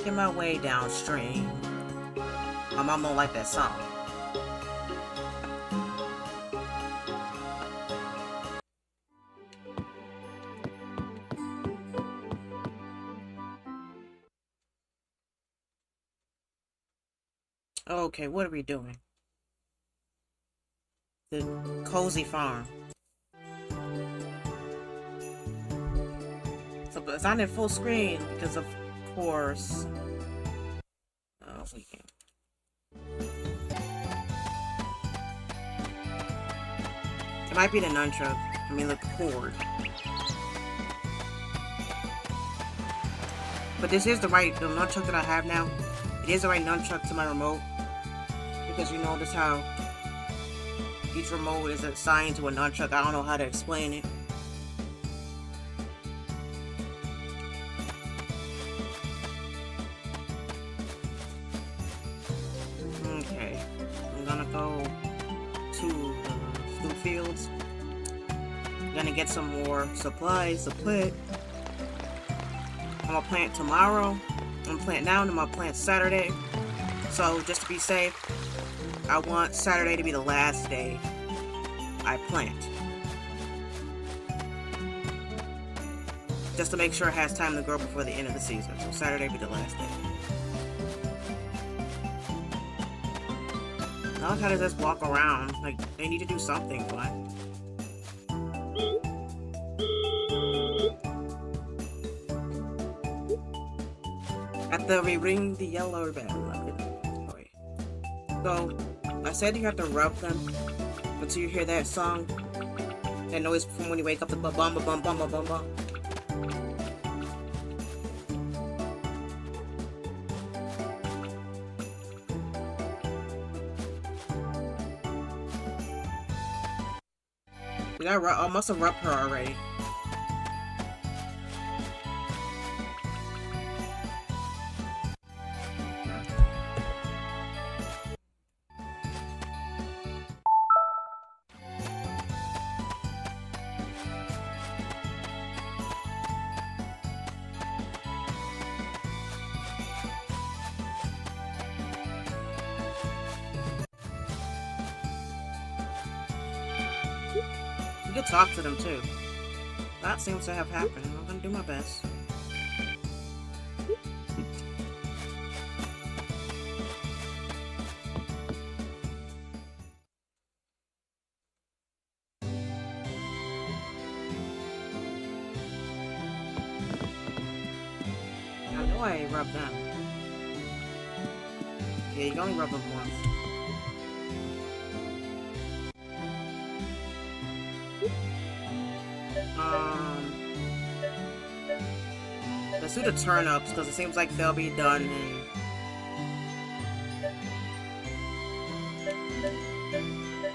Making my way downstream. My mom don't like that song. Okay, what are we doing? The cozy farm. So it's not in full screen because of course. Oh, we can. It might be the nunchuck. I mean the cord. But this is the nunchuck that I have now. It is the right nunchuck to my remote. Because you notice how each remote is assigned to a nunchuck. I don't know how to explain it. Okay. I'm gonna go to the food fields. I'm gonna get some more supplies to plant. I'm gonna plant tomorrow. I'm gonna plant now and I'm gonna plant Saturday. So just to be safe, I want Saturday to be the last day I plant. Just to make sure it has time to grow before the end of the season. So Saturday be the last day. I like how they just walk around. Like, they need to do something, but... After we ring the yellow bell. Okay. So, I said you have to rub them until you hear that song. That noise from when you wake up, the ba-bum-ba-bum-bum-ba-bum-bum. I must have rubbed her already. You can talk to them too. That seems to have happened. I'm gonna do my best. I know I rubbed them. Yeah, you can only rub them once. Let's do the turnips because it seems like they'll be done in...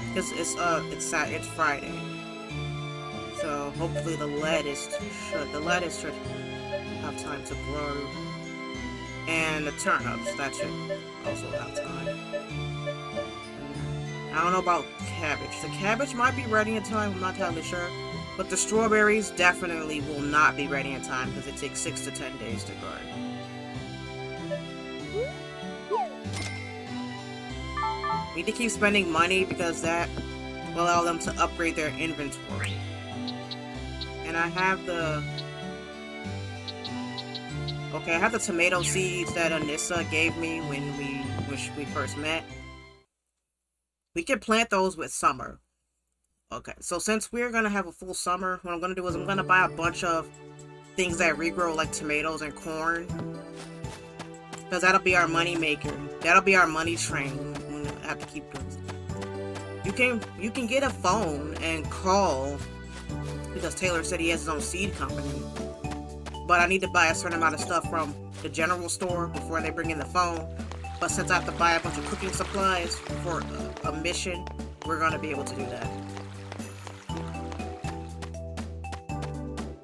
Because it's Friday. So hopefully the lettuce should have time to grow. And the turnips, that should also have time. I don't know about cabbage. The cabbage might be ready in time, I'm not entirely sure. But the strawberries definitely will not be ready in time because it takes 6 to 10 days to grow. We need to keep spending money because that will allow them to upgrade their inventory. And I have the... Okay, I have the tomato seeds that Anissa gave me when we first met. We can plant those with summer. Okay, so since we're gonna have a full summer, what I'm gonna do is I'm gonna buy a bunch of things that regrow like tomatoes and corn. Because that'll be our money maker. That'll be our money train. I have to keep doing this. You can get a phone and call because Taylor said he has his own seed company. But I need to buy a certain amount of stuff from the general store before they bring in the phone. But since I have to buy a bunch of cooking supplies for a mission, we're gonna be able to do that.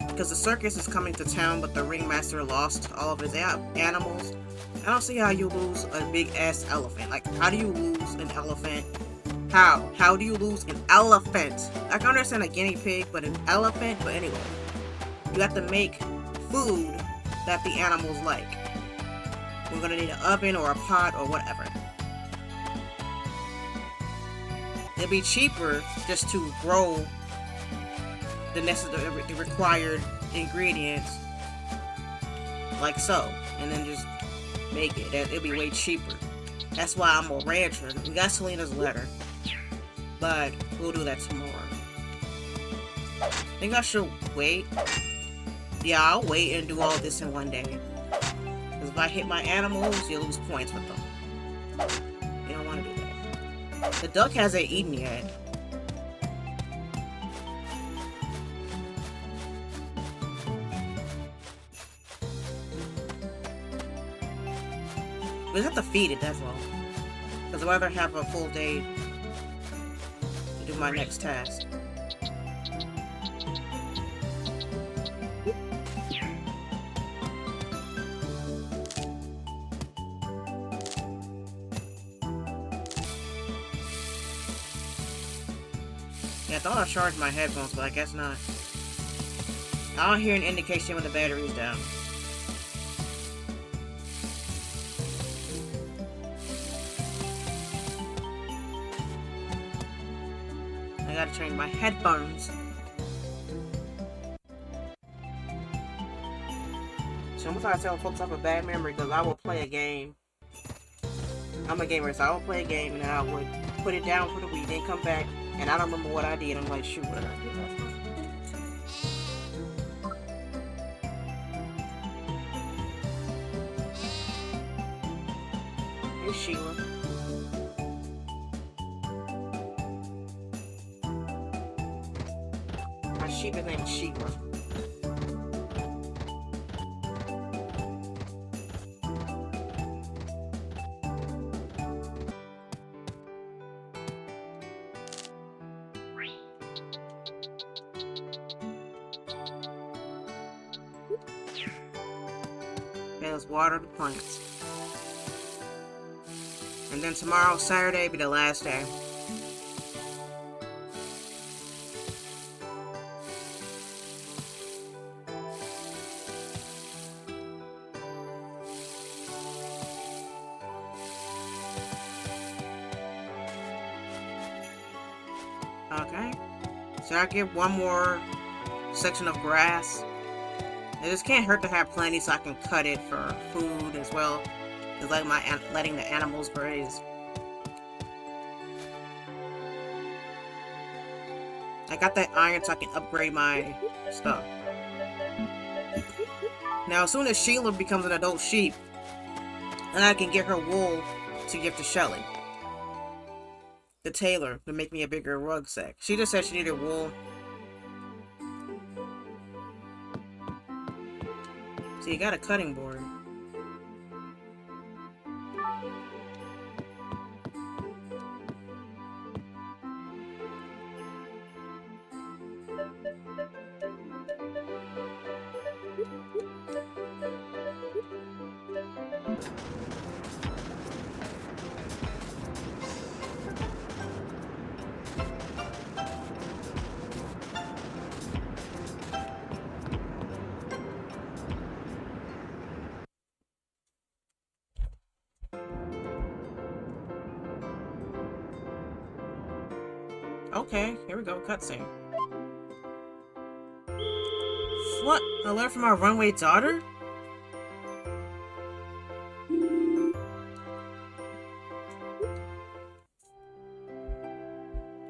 Because the circus is coming to town, but the ringmaster lost all of his animals. I don't see how you lose a big-ass elephant. Like, how do you lose an elephant? How? How do you lose an elephant? I can understand a guinea pig, but an elephant? But anyway, you have to make food that the animals like. We're gonna need an oven or a pot or whatever. It'd be cheaper just to grow the required ingredients like so, and then just make it. It'd be way cheaper. That's why I'm a rancher. We got Selena's letter, but we'll do that tomorrow. I think I should wait. Yeah, I'll wait and do all this in one day. Because if I hit my animals, you lose points with them. You don't want to do that. The duck hasn't eaten yet. We just have to feed it, that's all. Because I'd rather have a full day to do my next task. Yeah, I thought I charged my headphones, but I guess not. I don't hear an indication when the battery's down. I gotta change my headphones. Sometimes I tell folks I have a bad memory because I will play a game. I'm a gamer, so I will play a game and I would put it down for the week, then come back, and I don't remember what I did. I'm like, shoot, what did I do last night? Hey, Sheila. My sheep is named Sheila. Let's water the plants. And then tomorrow, Saturday, be the last day. Okay. So I get one more section of grass. It just can't hurt to have plenty so I can cut it for food as well as letting the animals graze. I got that iron so I can upgrade my stuff. Now as soon as Sheila becomes an adult sheep, then I can get her wool to give to Shelly, the tailor, to make me a bigger rucksack. She just said she needed wool. So you got a cutting board. Okay, here we go, cutscene. What? A letter from our runaway daughter?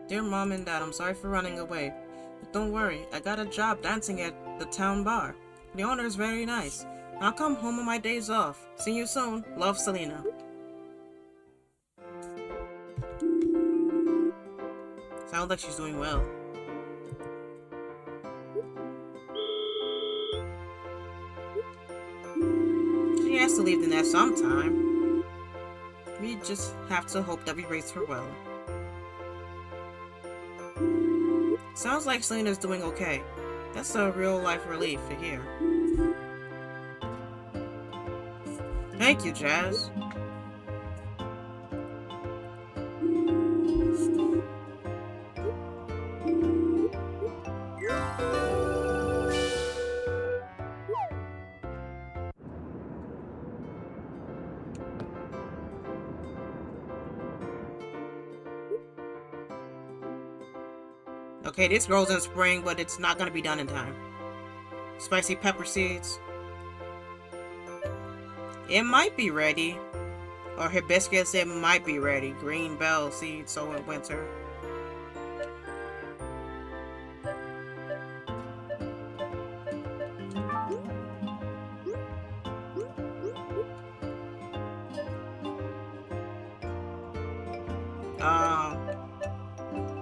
Dear Mom and Dad, I'm sorry for running away. But don't worry, I got a job dancing at the town bar. The owner is very nice. I'll come home on my days off. See you soon. Love, Selena. Sounds like she's doing well. She has to leave the nest sometime. We just have to hope that we raise her well. Sounds like Selena's doing okay. That's a real-life relief to hear. Thank you, Jazz. Okay, this grows in spring, but it's not gonna be done in time. Spicy pepper seeds. It might be ready. Or hibiscus, it might be ready. Green bell seeds, sow in winter.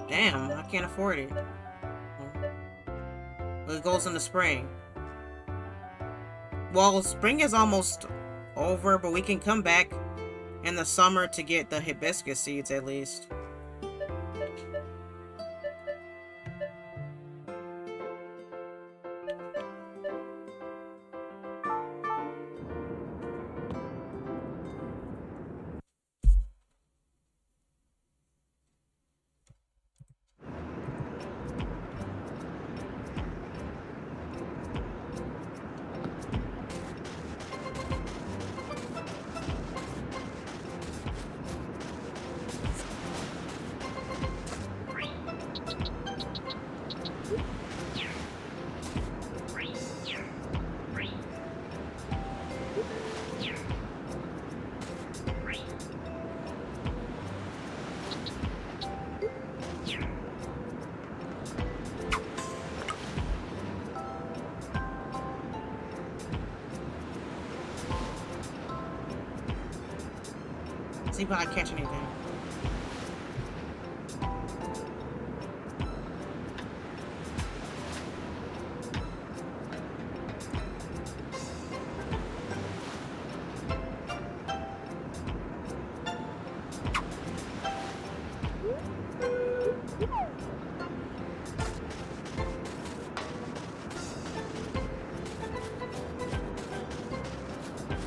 Damn, I can't afford it. Well, it goes in the spring. Well, spring is almost over, but we can come back in the summer to get the hibiscus seeds at least. See if I can catch anything.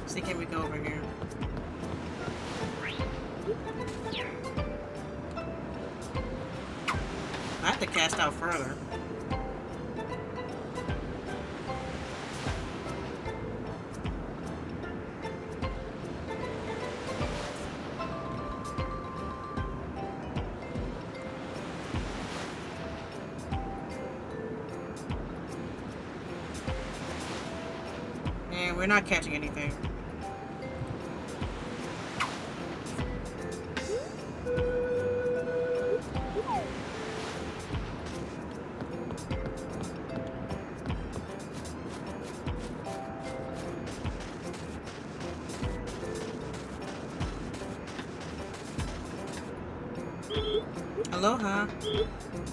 See, can we go over here? I have to cast out further. And we're not catching anything. Aloha.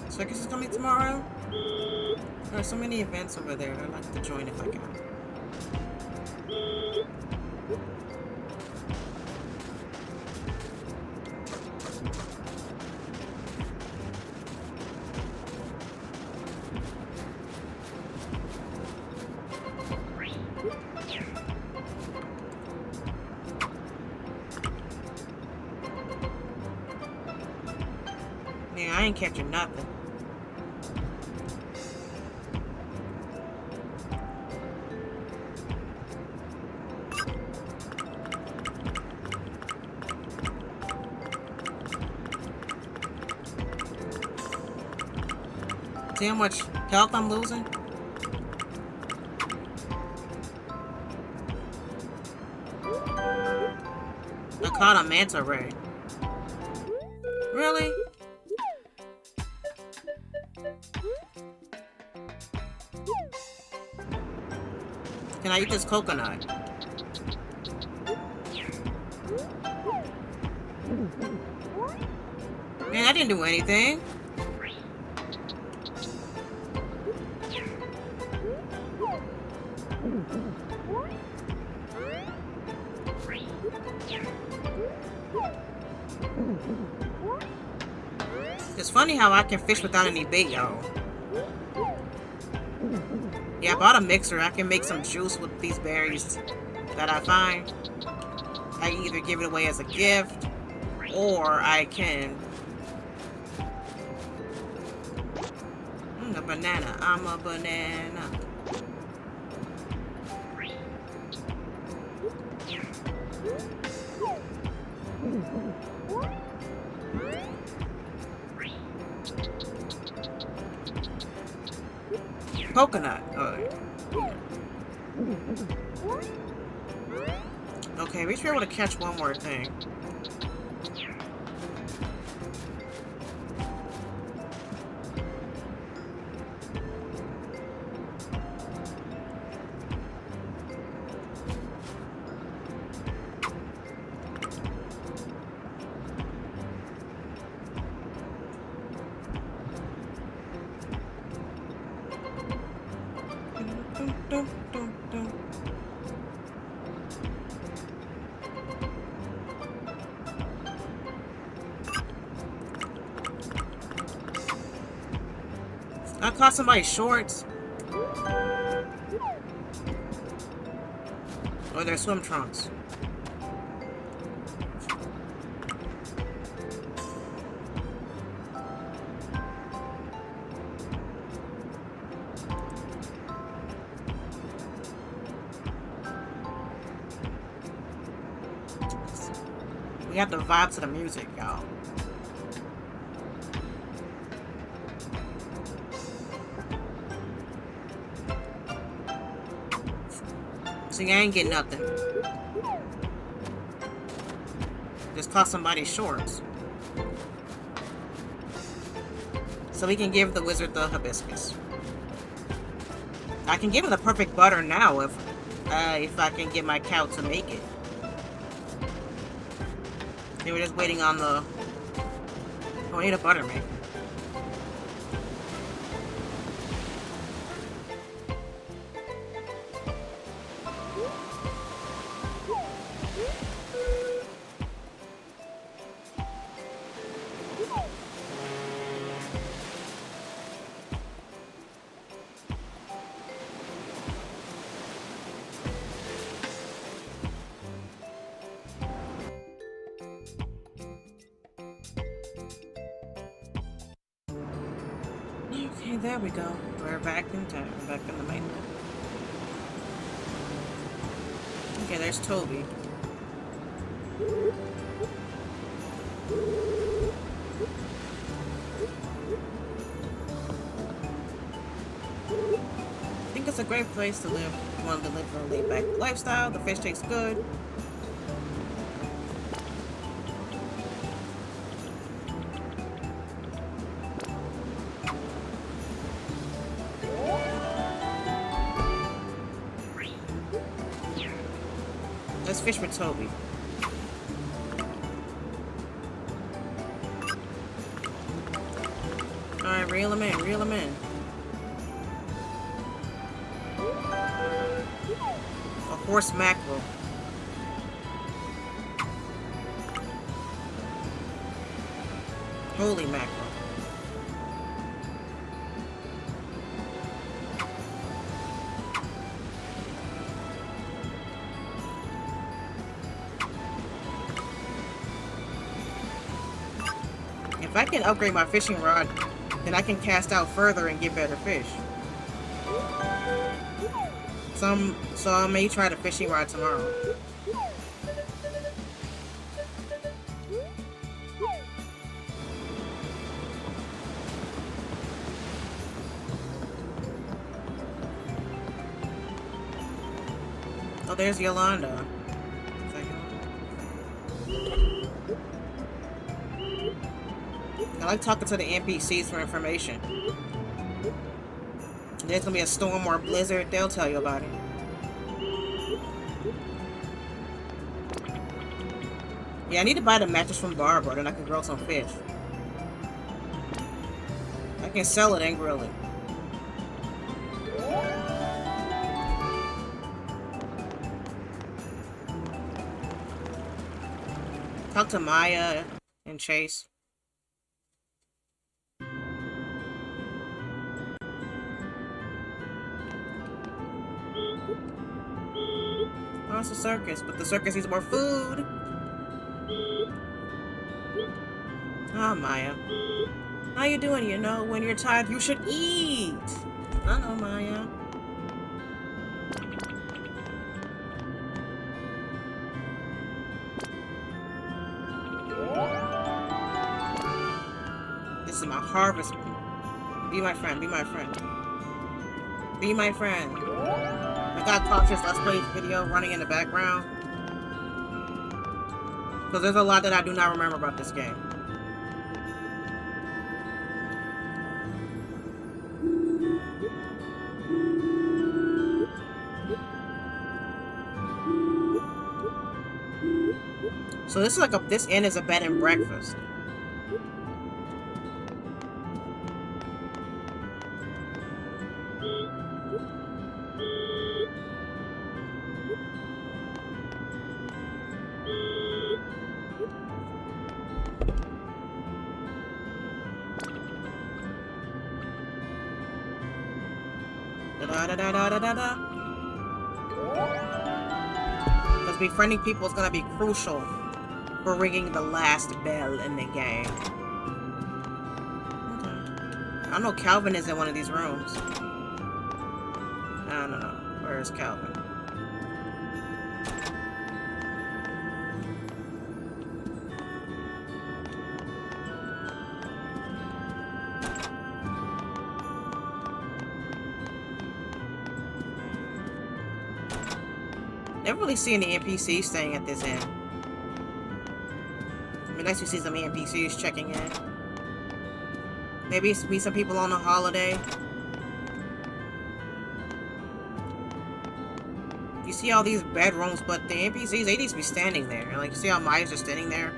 Circus is coming tomorrow? There are so many events over there. I'd like to join if I can. Yeah, I ain't catching nothing. See how much health I'm losing? I caught a manta ray. Really? Can I eat this coconut? Man, I didn't do anything. It's funny how I can fish without any bait, y'all. Yeah, I bought a mixer. I can make some juice with these berries that I find. I can either give it away as a gift, or I can... a banana. I'm a banana. coconut. Okay, we should be able to catch one more thing. I caught somebody's shorts. Or their swim trunks. We have to vibe to the music, y'all. See, I ain't getting nothing. Just caught somebody's shorts. So we can give the wizard the hibiscus. I can give him the perfect butter now if I can get my cow to make it. They were just waiting on the... Oh, I need a butter maker. Okay, there we go. We're back in town. Back in the mainland. Okay, there's Toby. I think it's a great place to live. You want to live a laid-back lifestyle. The fish tastes good. Let's fish with Toby. Alright, reel him in, reel him in. A horse mackerel. Holy mackerel. If I can upgrade my fishing rod, then I can cast out further and get better fish. So I may try the fishing rod tomorrow. Oh, there's Yolanda. I like talking to the NPCs for information. If there's gonna be a storm or a blizzard, they'll tell you about it. Yeah, I need to buy the mattress from Barbara, then I can grow some fish. I can sell it and grill it. Talk to Maya and Chase. Oh, it's a circus, but the circus needs more food. Oh, Maya. How you doing? You know, when you're tired, you should eat. I know, Maya. This is my harvest. Be my friend, be my friend. Be my friend. I got Cautious Let's Play video running in the background. Because there's a lot that I do not remember about this game. So this is like this inn is a bed and breakfast. Da-da-da-da-da-da-da. Because befriending people is going to be crucial for ringing the last bell in the game. Okay. I know Calvin is in one of these rooms. I don't know. Where is Calvin? Never really see any NPCs staying at this inn. I mean, nice to see some NPCs checking in. Maybe meet some people on a holiday. You see all these bedrooms, but the NPCs, they need to be standing there. Like, you see how Maya's just standing there?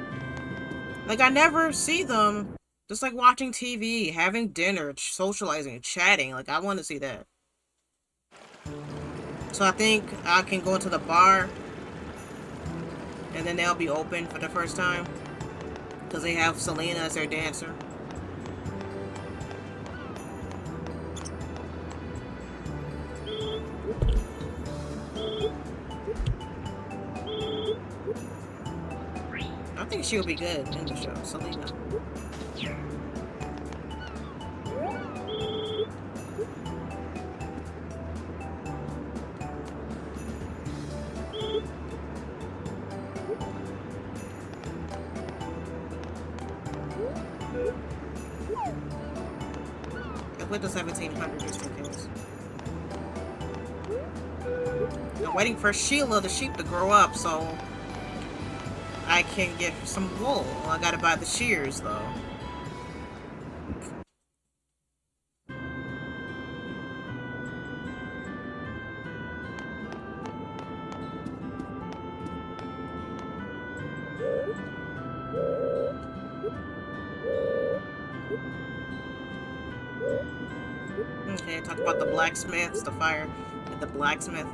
Like, I never see them just, like, watching TV, having dinner, socializing, chatting. Like, I want to see that. So I think I can go into the bar, and then they'll be open for the first time. Because they have Selena as their dancer. I think she'll be good in the show, Selena. I put the 1700 just in case. I'm waiting for Sheila the sheep to grow up so I can get some wool. I gotta buy the shears though. Okay, talk about the blacksmiths, the fire at the blacksmith.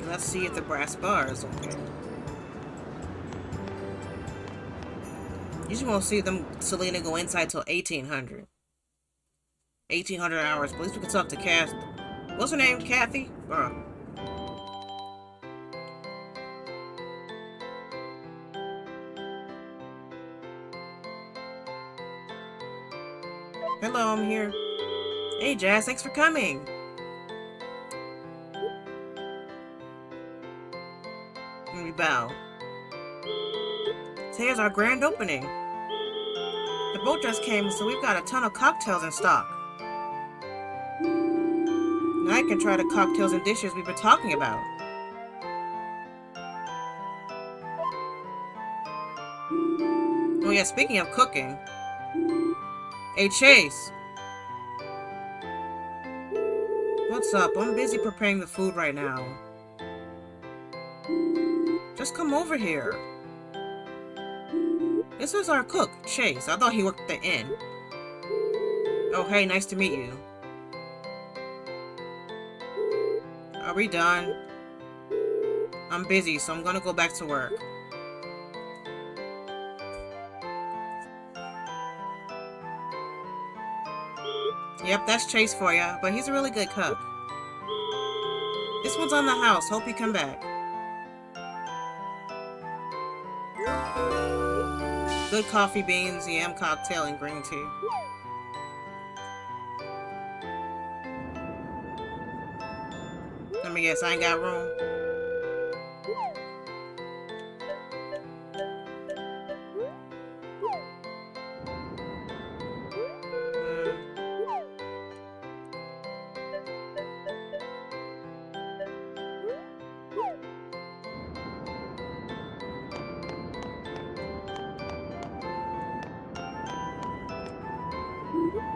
Let's see if the brass bar is okay. Usually won't see them Selena go inside till 1800. 1800 hours. But at least we can talk to Kathy. What's her name? Kathy? Hello, I'm here. Hey, Jazz, thanks for coming. And we bow. Today's our grand opening. The boat just came, so we've got a ton of cocktails in stock. Now I can try the cocktails and dishes we've been talking about. Oh yeah, speaking of cooking. Hey, Chase. What's up? I'm busy preparing the food right now. Just come over here. This is our cook, Chase. I thought he worked at the inn. Oh, hey, nice to meet you. Are we done? I'm busy, so I'm gonna go back to work. Yep, that's Chase for ya, but he's a really good cook. This one's on the house. Hope you come back. good coffee beans, yam cocktail, and green tea. Let me guess, I ain't got room.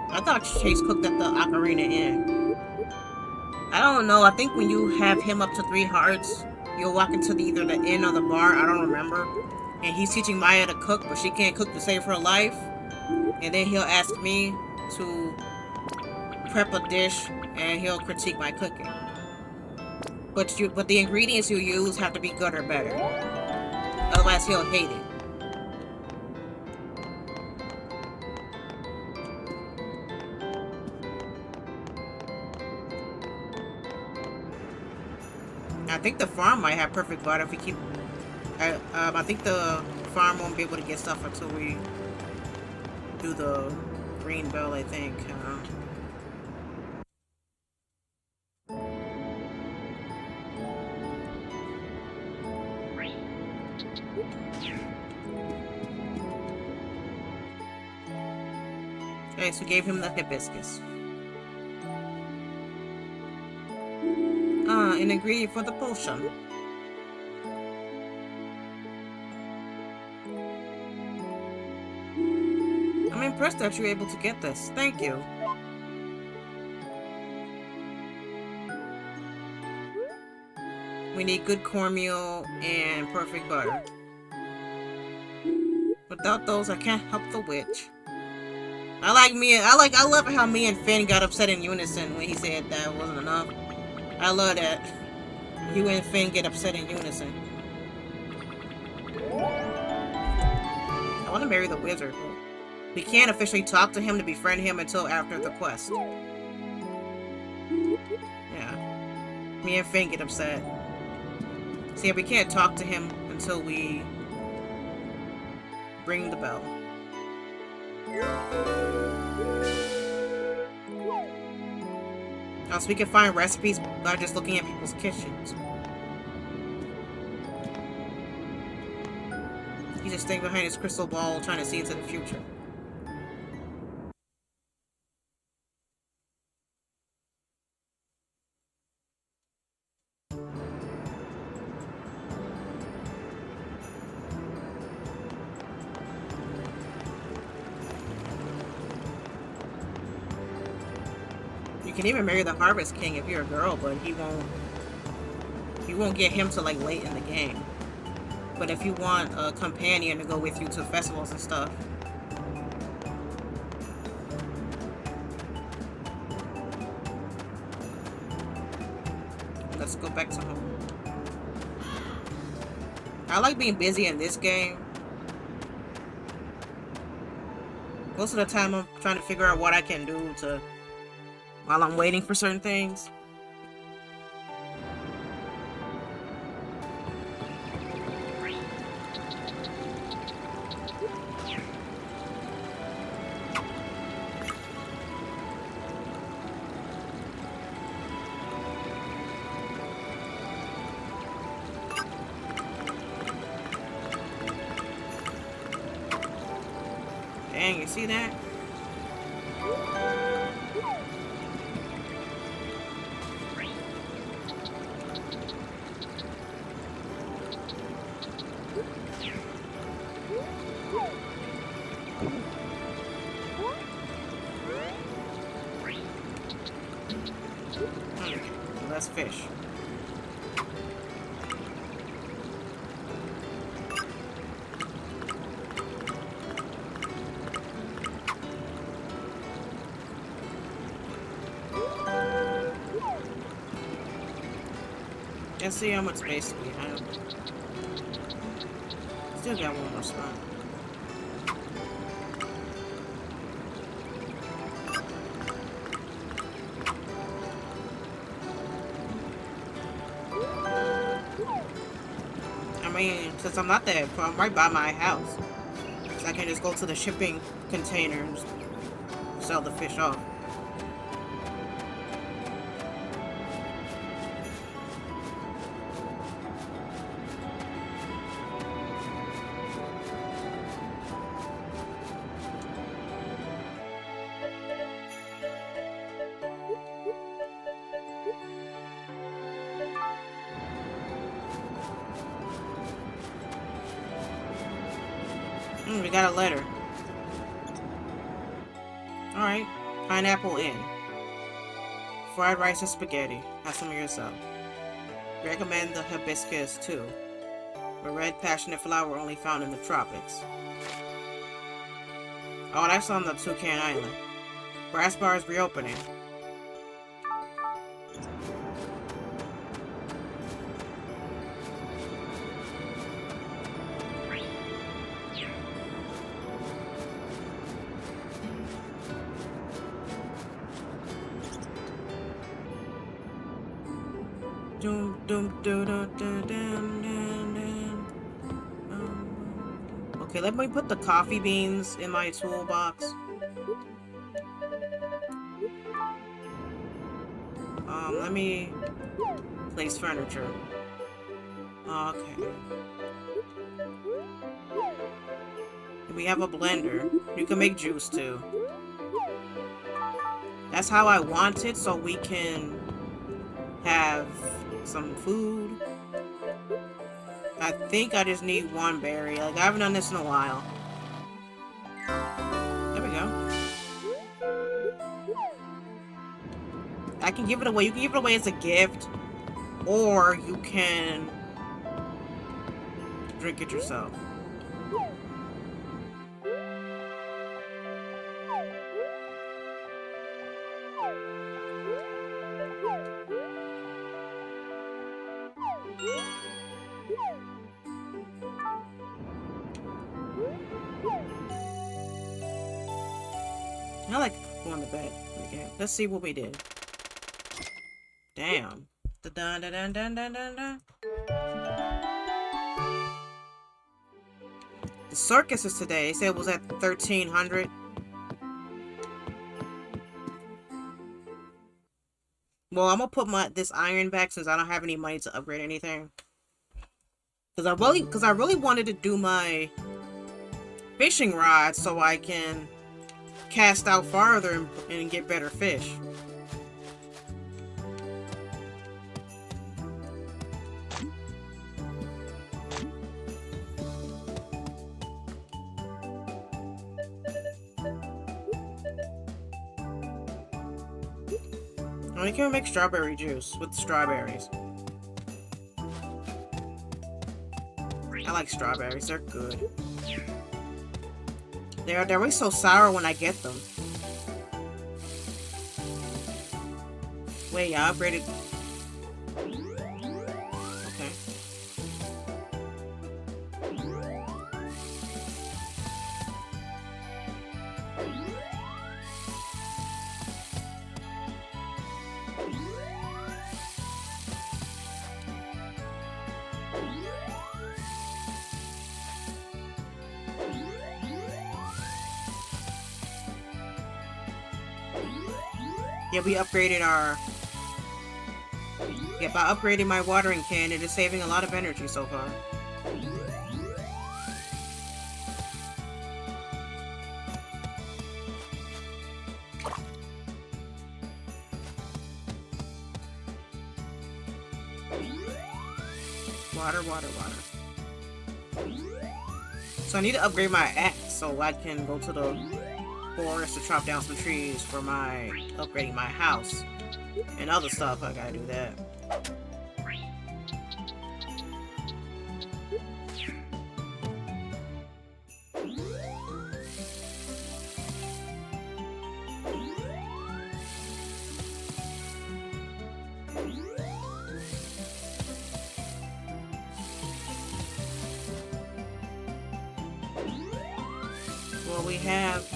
I thought Chase cooked at the Ocarina Inn. I don't know. I think when you have him up to 3 hearts, you'll walk into either the inn or the bar. I don't remember. And he's teaching Maya to cook, but she can't cook to save her life. And then he'll ask me to prep a dish, and he'll critique my cooking. But the ingredients you use have to be good or better. Otherwise, he'll hate it. I think the farm might have perfect butter if we keep... I think the farm won't be able to get stuff until we do the green bell, I think. Okay, so we gave him the hibiscus. An ingredient for the potion. I'm impressed that you're able to get this. Thank you. We need good cornmeal and perfect butter. Without those, I can't help the witch. I love how me and Finn got upset in unison when he said that wasn't enough. I love that. You and Finn get upset in unison. I want to marry the wizard. We can't officially talk to him to befriend him until after the quest. Yeah. Me and Finn get upset. See, we can't talk to him until we ring the bell. So we can find recipes by just looking at people's kitchens. He's just staying behind his crystal ball trying to see into the future. You can even marry the Harvest King if you're a girl, but you won't get him till like late in the game. But if you want a companion to go with you to festivals and stuff, let's go back to home. I like being busy in this game. Most of the time I'm trying to figure out what I can do to while I'm waiting for certain things. Dang, you see that? Less fish. Let's see how much space we have. Still got one more spot. I mean, since I'm not there, I'm right by my house. So I can just go to the shipping container and just sell the fish off. We got a letter. Alright. Pineapple Inn. Fried rice and spaghetti. Have some of yourself. Recommend the hibiscus too. A red passionate flower only found in the tropics. Oh, that's on the Toucan Island. Brass bar is reopening. Okay, let me put the coffee beans in my toolbox. Let me place furniture. Okay. We have a blender. You can make juice too. That's how I want it, so we can have some food. I think I just need one berry. Like, I haven't done this in a while. There we go. I can give it away. You can give it away as a gift, or you can drink it yourself. I like going to bed again. Let's see what we did. Damn. Dun dun dun dun dun dun dun. The circus is today. They said it was at 1300. Well, I'm gonna put this iron back since I don't have any money to upgrade anything. Cause I really wanted to do my fishing rod so I can cast out farther and get better fish. I can make strawberry juice with strawberries. I like strawberries, they're good. They're always so sour when I get them. Wait, I upgraded. Okay. Yeah, we upgraded our... Yeah, by upgrading my watering can, it is saving a lot of energy so far. Water, water, water. So I need to upgrade my axe so I can go to the forest to chop down some trees for my upgrading my house and other stuff. I gotta do that. Well, we have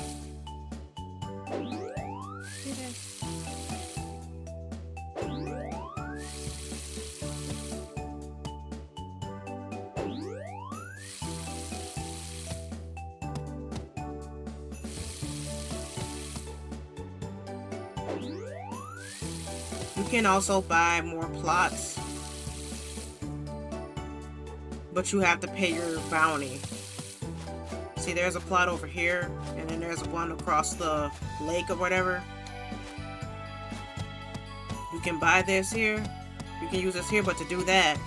can also buy more plots, but you have to pay your bounty. See, there's a plot over here, and then there's one across the lake or whatever. You can buy this here. You can use this here, but to do that,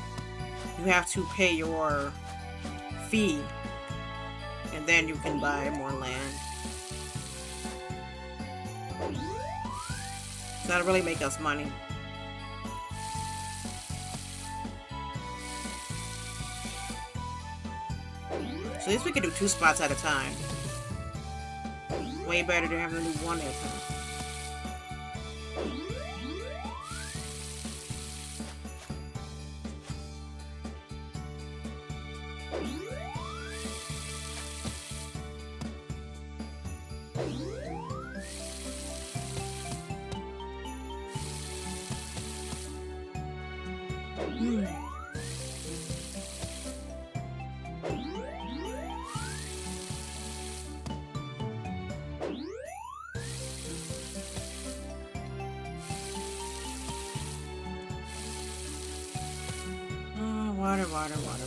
you have to pay your fee, and then you can buy more land. So that'll really make us money. So at least we can do 2 spots at a time. Way better than having to do 1 at a time.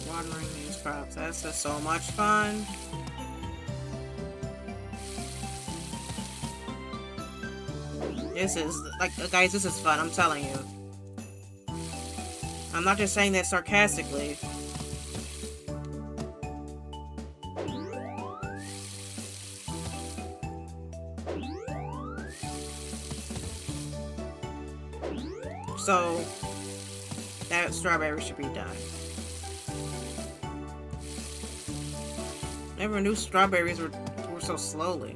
Watering these crops. That's just so much fun. This is, like, guys, this is fun, I'm telling you. I'm not just saying that sarcastically. So, that strawberry should be done. Never knew strawberries were so slowly.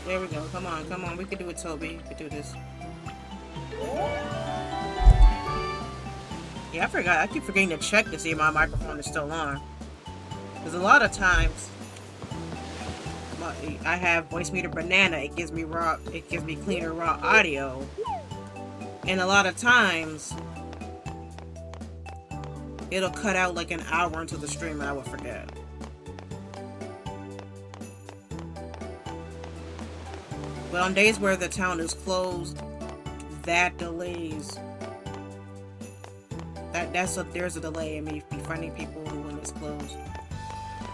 There we go. Come on, come on. We can do it, Toby. We can do this. Yeah, I forgot. I keep forgetting to check to see if my microphone is still on. Because a lot of times, I have voice meter banana. It gives me cleaner raw audio. And a lot of times, it'll cut out like an hour into the stream and I would forget. But on days where the town is closed, that delays. There's a delay in me befriending people when it's closed.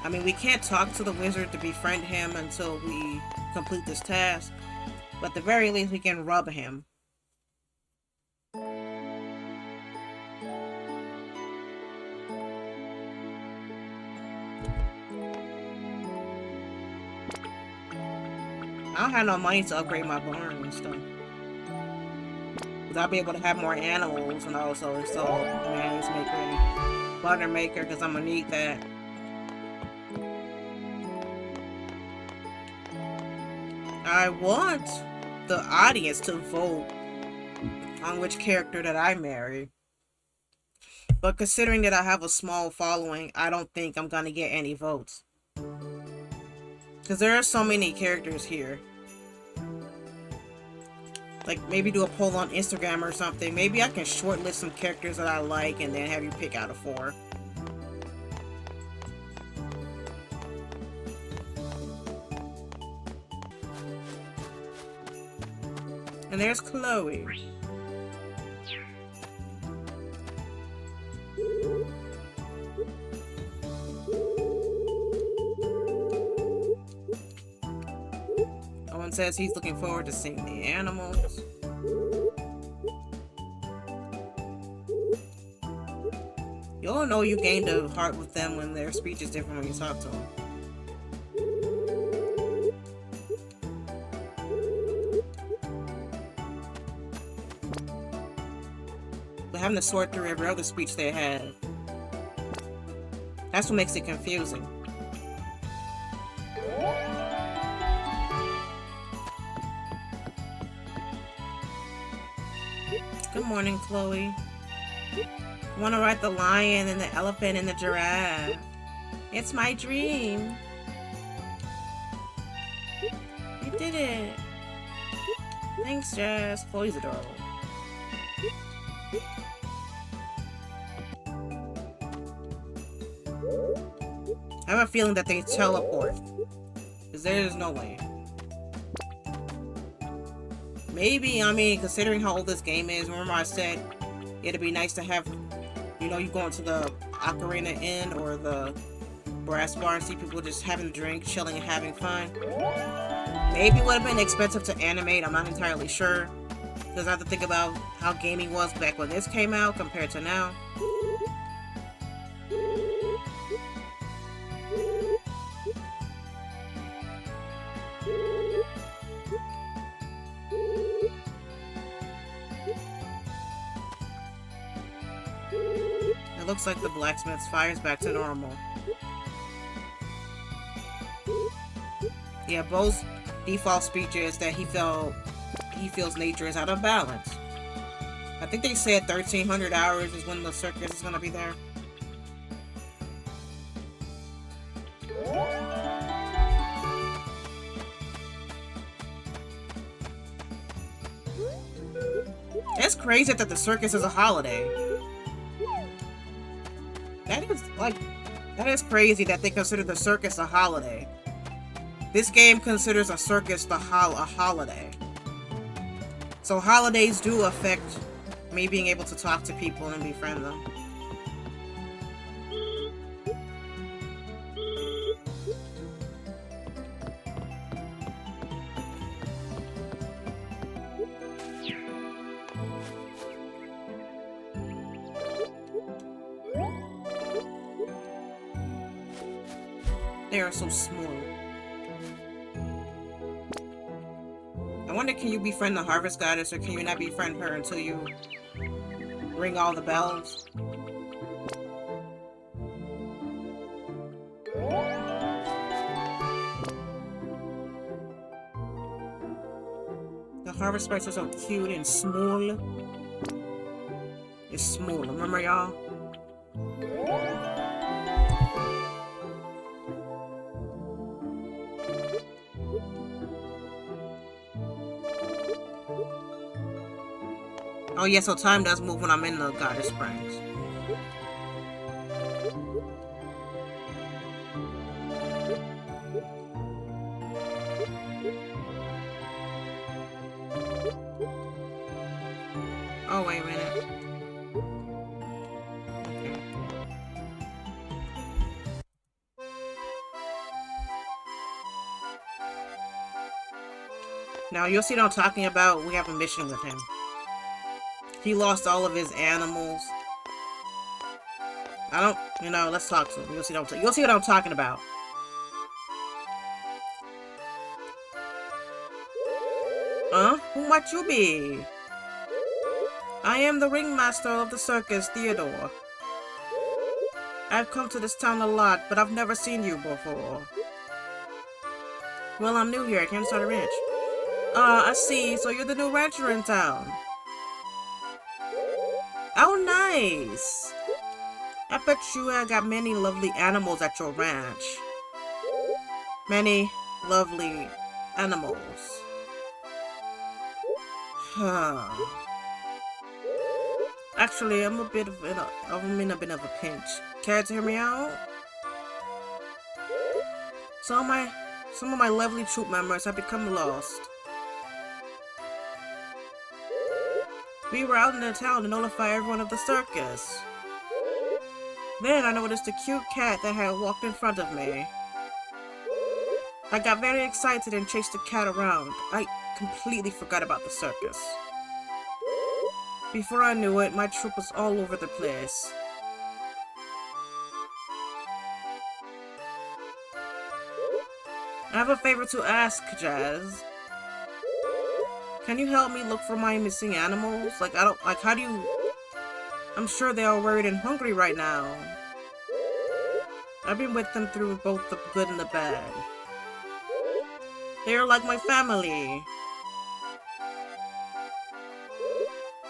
I mean, we can't talk to the wizard to befriend him until we complete this task. But at the very least, we can rub him. I don't have no money to upgrade my barn and stuff. Because I'll be able to have more animals and also install mayonnaise maker and butter maker because I'm going to need that. I want the audience to vote on which character that I marry. But considering that I have a small following, I don't think I'm going to get any votes. Because there are so many characters here. Like, maybe do a poll on Instagram or something. Maybe I can shortlist some characters that I like and then have you pick out of 4. And there's Chloe. Owen says he's looking forward to seeing the animals. You'll know you gained a heart with them when their speech is different when you talk to them. But having to sort through every other speech they had, that's what makes it confusing. Good morning, Chloe. I want to ride the lion and the elephant and the giraffe. It's my dream. You did it. Thanks, Jazz. Chloe's adorable. I have a feeling that they teleport. Because there is no way. Maybe, I mean, considering how old this game is, remember I said it'd be nice to have, you know, you go into the Ocarina Inn or the Brass Bar and see people just having a drink, chilling, and having fun. Maybe it would have been expensive to animate, I'm not entirely sure. Because I have to think about how gaming was back when this came out compared to now. It looks like the blacksmith's fire's back to normal. Yeah, Bo's default speech is that he feels nature is out of balance. I think they said 1,300 hours is when the circus is gonna be there. It's crazy that the circus is a holiday. That is crazy that they consider the circus a holiday. This game considers a circus a holiday. So holidays do affect me being able to talk to people and befriend them. They are so small. I wonder, can you befriend the Harvest Goddess, or can you not befriend her until you ring all the bells? The Harvest Sprites are so cute and small. It's small, remember y'all? Oh yeah, so time does move when I'm in the Goddess Springs. Oh, wait a minute. Okay. Now, you'll see what I'm talking about. We have a mission with him. He lost all of his animals. I don't, you know, let's talk to him. You'll see what I'm talking about. Huh? Who might you be? I am the ringmaster of the circus, Theodore. I've come to this town a lot, but I've never seen you before. Well, I'm new here. I can't start a ranch. I see. So you're the new rancher in town. Oh, nice! I bet you got many lovely animals at your ranch. Many lovely animals. Actually, I'm in a bit of a pinch. Care to hear me out? Some of my lovely troop members have become lost. We were out in the town to notify everyone of the circus. Then I noticed a cute cat that had walked in front of me. I got very excited and chased the cat around. I completely forgot about the circus. Before I knew it, my troop was all over the place. I have a favor to ask, Jazz. Can you help me look for my missing animals? How do you... I'm sure they are worried and hungry right now. I've been with them through both the good and the bad. They are like my family.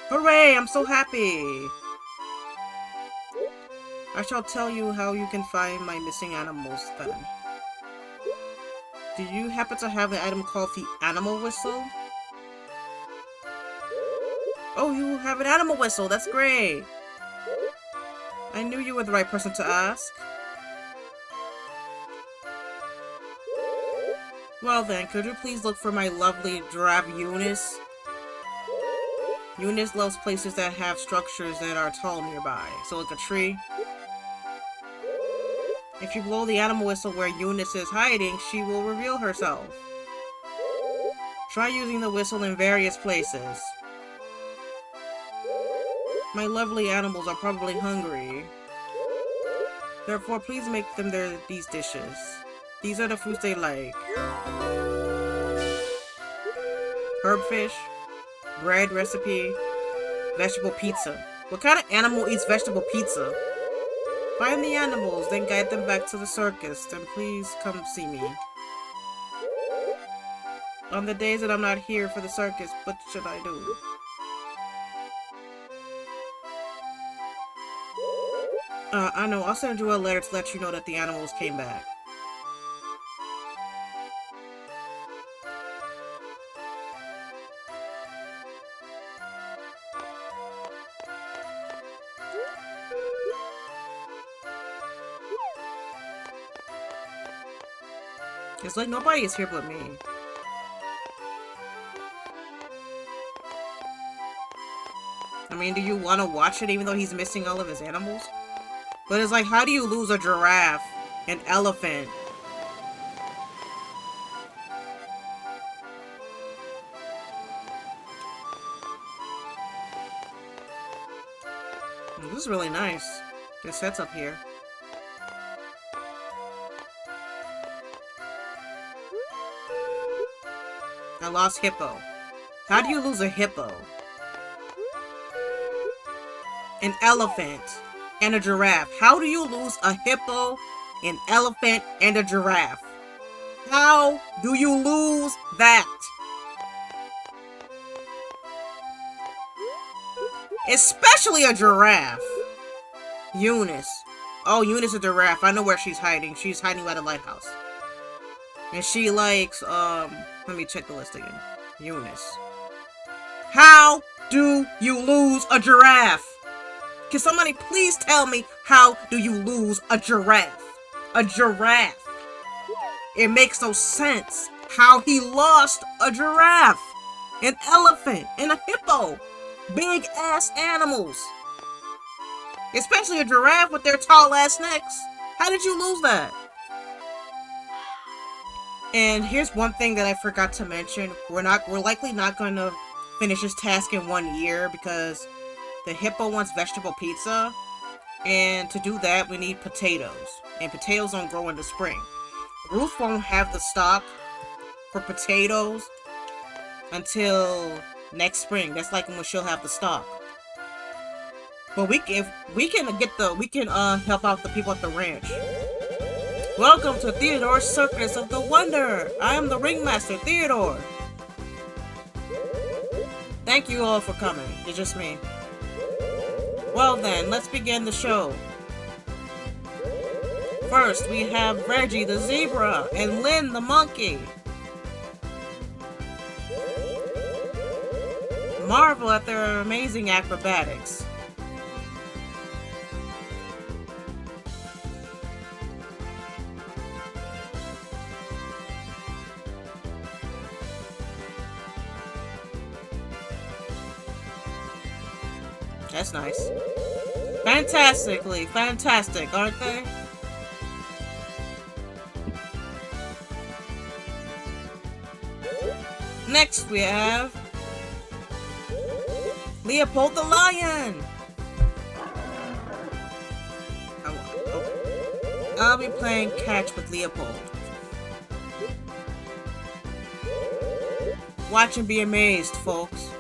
Hooray! I'm so happy! I shall tell you how you can find my missing animals then. Do you happen to have an item called the animal whistle? Oh, you have an animal whistle. That's great. I knew you were the right person to ask. Well then, could you please look for my lovely giraffe Eunice? Eunice loves places that have structures that are tall nearby. So like a tree. If you blow the animal whistle where Eunice is hiding, she will reveal herself. Try using the whistle in various places. My lovely animals are probably hungry. Therefore, please make them these dishes. These are the foods they like. Herb fish, bread recipe, vegetable pizza. What kind of animal eats vegetable pizza? Find the animals, then guide them back to the circus. Then please come see me. On the days that I'm not here for the circus, what should I do? I know. I'll send you a letter to let you know that the animals came back. It's like nobody is here but me. I mean, do you want to watch it even though he's missing all of his animals? But it's like, how do you lose a giraffe, an elephant? This is really nice. This sets up here. I lost hippo. How do you lose a hippo? An elephant and a giraffe. How do you lose a hippo, an elephant, and a giraffe? How do you lose that? Especially a giraffe. Eunice. Oh, Eunice is a giraffe. I know where she's hiding. She's hiding by the lighthouse. And she likes, let me check the list again. Eunice. How do you lose a giraffe? Can somebody please tell me how do you lose a giraffe? A giraffe. It makes no sense how he lost a giraffe, an elephant, and a hippo. Big ass animals. Especially a giraffe with their tall ass necks. How did you lose that? And here's one thing that I forgot to mention. We're likely not gonna finish this task in 1 year because the hippo wants vegetable pizza. And to do that, we need potatoes. And potatoes don't grow in the spring. Ruth won't have the stock for potatoes until next spring. That's like when she'll have the stock. But we can help out the people at the ranch. Welcome to Theodore's Circus of the Wonder. I am the ringmaster, Theodore. Thank you all for coming. It's just me. Well then, let's begin the show. First, we have Reggie the zebra and Lynn the monkey. Marvel at their amazing acrobatics. That's nice. Fantastically fantastic, aren't they? Next we have Leopold the lion. I'll be playing catch with Leopold. Watch and be amazed, folks.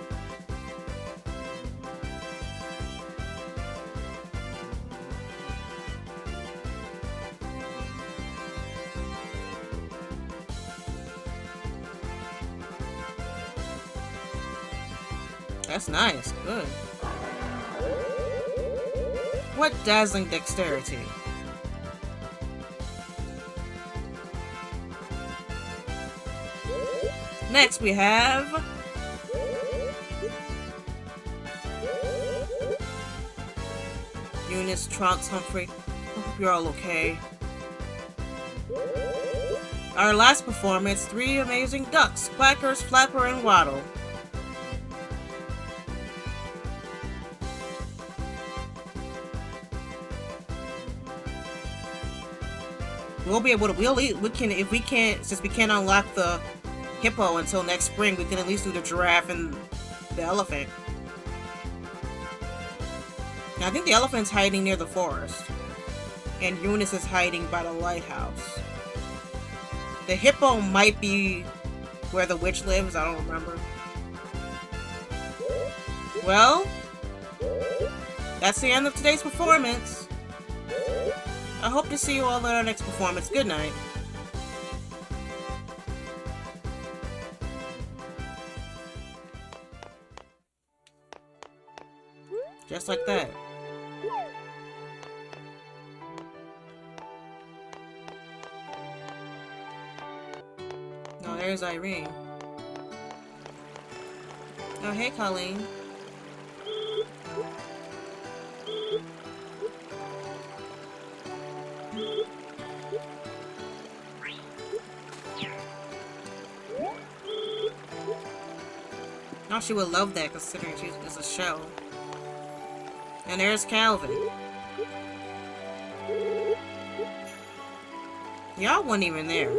That's nice. Good. What dazzling dexterity. Next we have Eunice, Trunks, Humphrey. I hope you're all okay. Our last performance, 3 amazing ducks, Quackers, Flapper, and Waddle. We'll be able to. We can if we can't since we can't unlock the hippo until next spring. We can at least do the giraffe and the elephant. Now I think the elephant's hiding near the forest, and Eunice is hiding by the lighthouse. The hippo might be where the witch lives. I don't remember. Well, that's the end of today's performance. I hope to see you all at our next performance. Good night. Just like that. Oh, there's Irene. Oh, hey, Colleen. Oh, she would love that considering it's a show. And there's Calvin. Y'all weren't even there.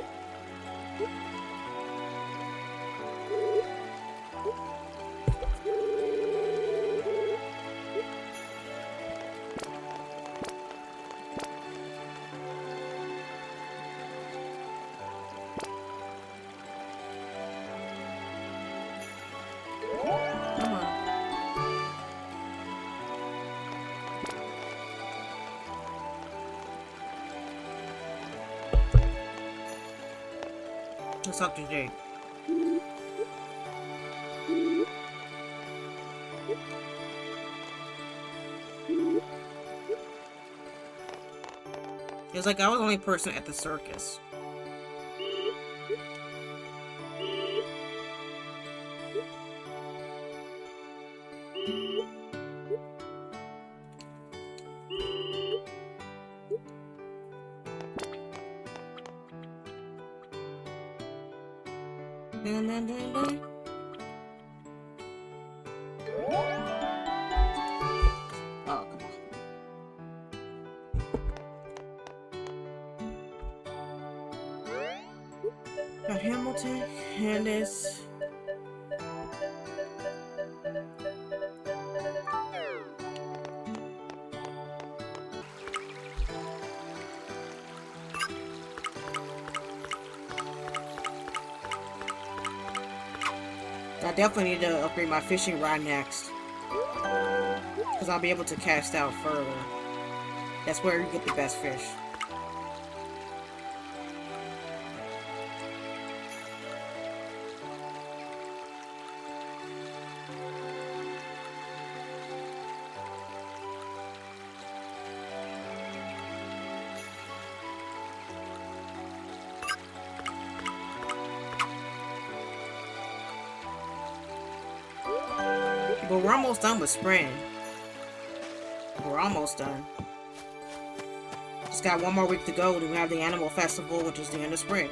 Let's talk to Jake. It was like I was the only person at the circus. Oh, come on. Got Hamilton, Candace. I definitely need to upgrade my fishing rod next. Because I'll be able to cast out further. That's where you get the best fish. But we're almost done with spring. We're almost done. Just got one more week to go. Then we have the Animal Festival, which is the end of spring.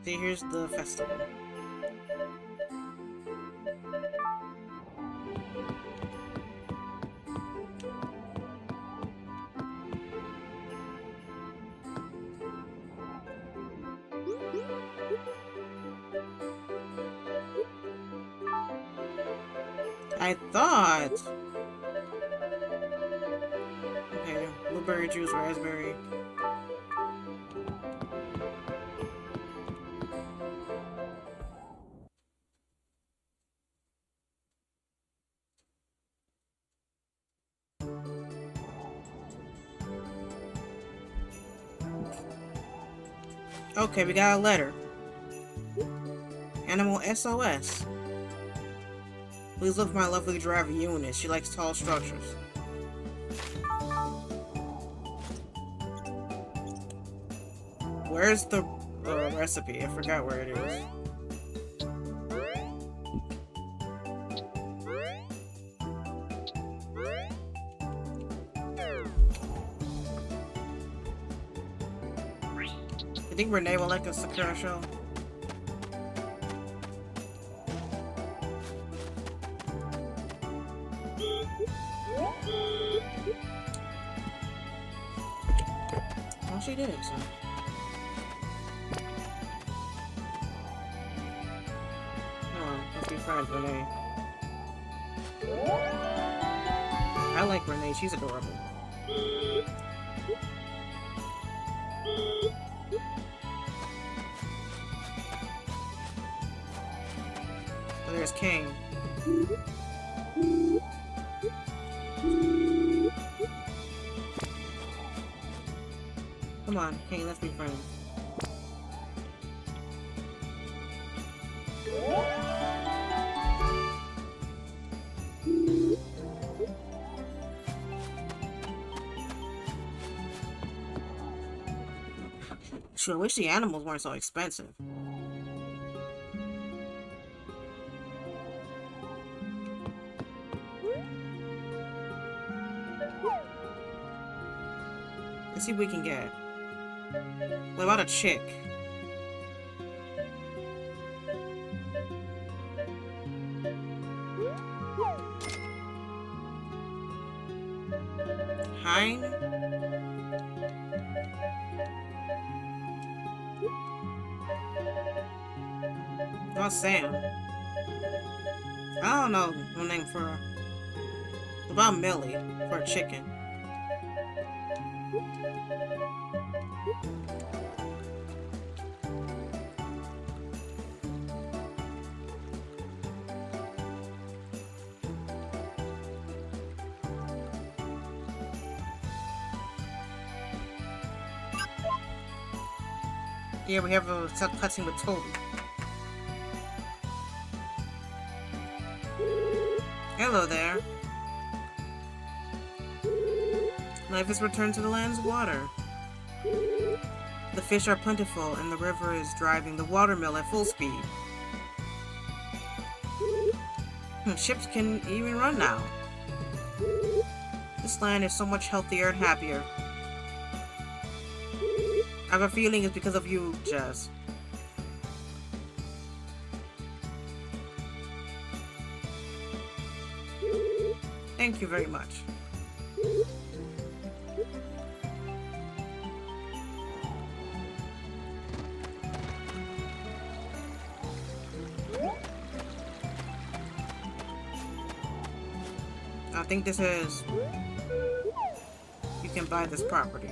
See, here's the festival. I thought... Okay, blueberry juice, raspberry. Okay, we got a letter. Animal SOS. Please look for my lovely driver, Eunice. She likes tall structures. Where's the recipe? I forgot where it is. I think Renee will like a Sakura show. Well, she did, so. Let's be friends, Renee. I like Renee, she's adorable. So there's King. Come on, King, let's be friends. Sure, I wish the animals weren't so expensive. Let's see what we can get. What about a chick? Hein? What about Sam? I don't know no name for her. What about Millie for a chicken? Yeah, we have a cutscene with Toby. Hello there. Life has returned to the land's water. The fish are plentiful and the river is driving the watermill at full speed. Ships can even run now. This land is so much healthier and happier. I have a feeling it's because of you, Jess. Thank you very much. I think this is... You can buy this property.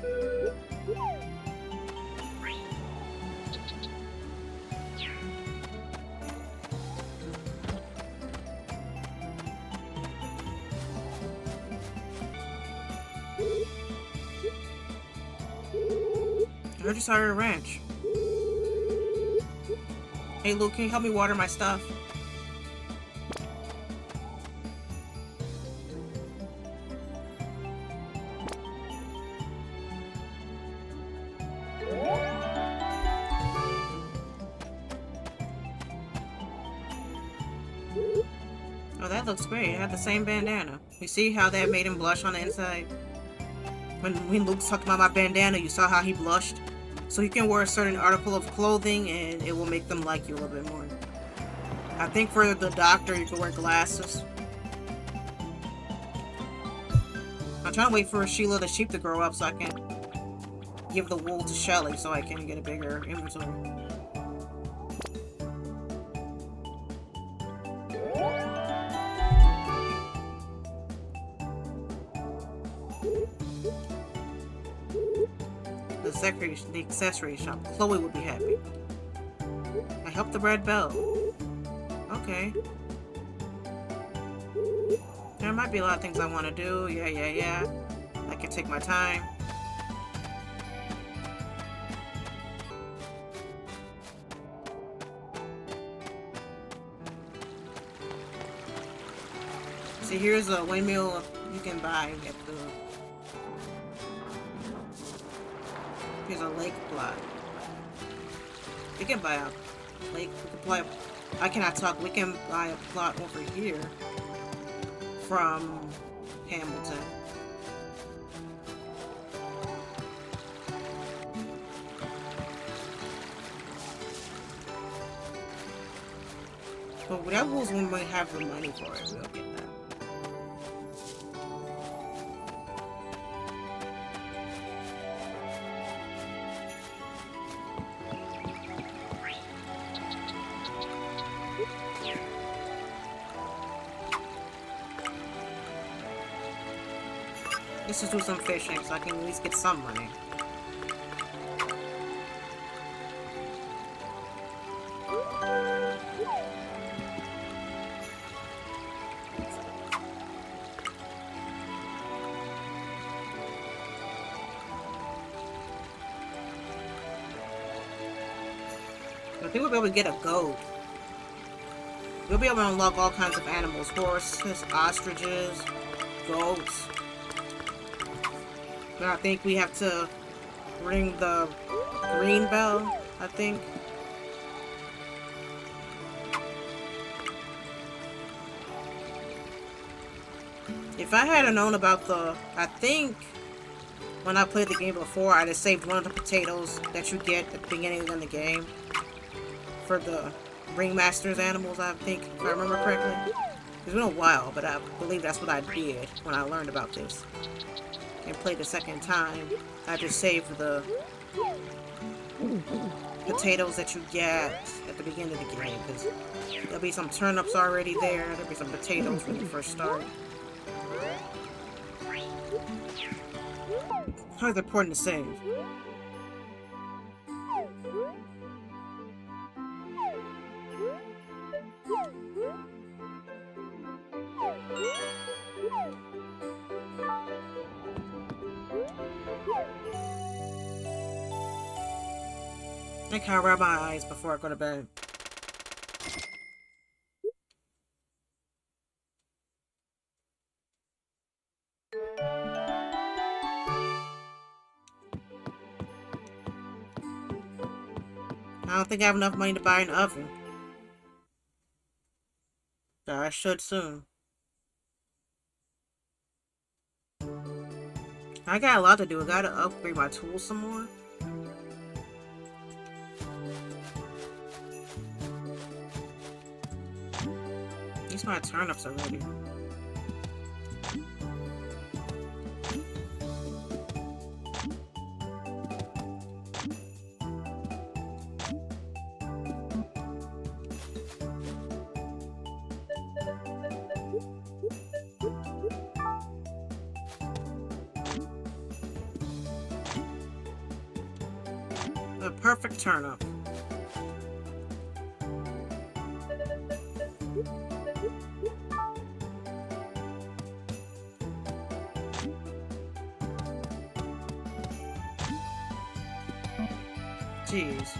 I heard you started a ranch. Hey Luke, can you help me water my stuff? Oh, that looks great. It had the same bandana. You see how that made him blush on the inside? When Luke talked about my bandana, you saw how he blushed? So you can wear a certain article of clothing and it will make them like you a little bit more. I think for the doctor, you can wear glasses. I'm trying to wait for Sheila the sheep to grow up so I can give the wool to Shelly so I can get a bigger inventory. The accessory shop. Chloe would be happy. I helped the red bell. Okay. There might be a lot of things I want to do. Yeah. I can take my time. See, here's a windmill you can buy at the... Here's a lake plot. We can buy a lake. We can buy... I cannot talk. We can buy a plot over here from Hamilton. But that rules when we have the money for it. We'll get that. Let's just do some fishing so I can at least get some money. I think we'll be able to get a goat. We'll be able to unlock all kinds of animals. Horses, ostriches, goats. But I think we have to ring the green bell, I think. If I had known about the... I think when I played the game before, I'd have saved one of the potatoes that you get at the beginning of the game for the ringmaster's animals, I think, if I remember correctly. It's been a while, but I believe that's what I did when I learned about this. And played the second time, I just saved the potatoes that you get at the beginning of the game, because there'll be some turnips already there, there'll be some potatoes when you first start. How important to save? I can't rub my eyes before I go to bed. I don't think I have enough money to buy an oven. But I should soon. I got a lot to do. I gotta upgrade my tools some more. These my turnips already. A perfect turnip. Jeez.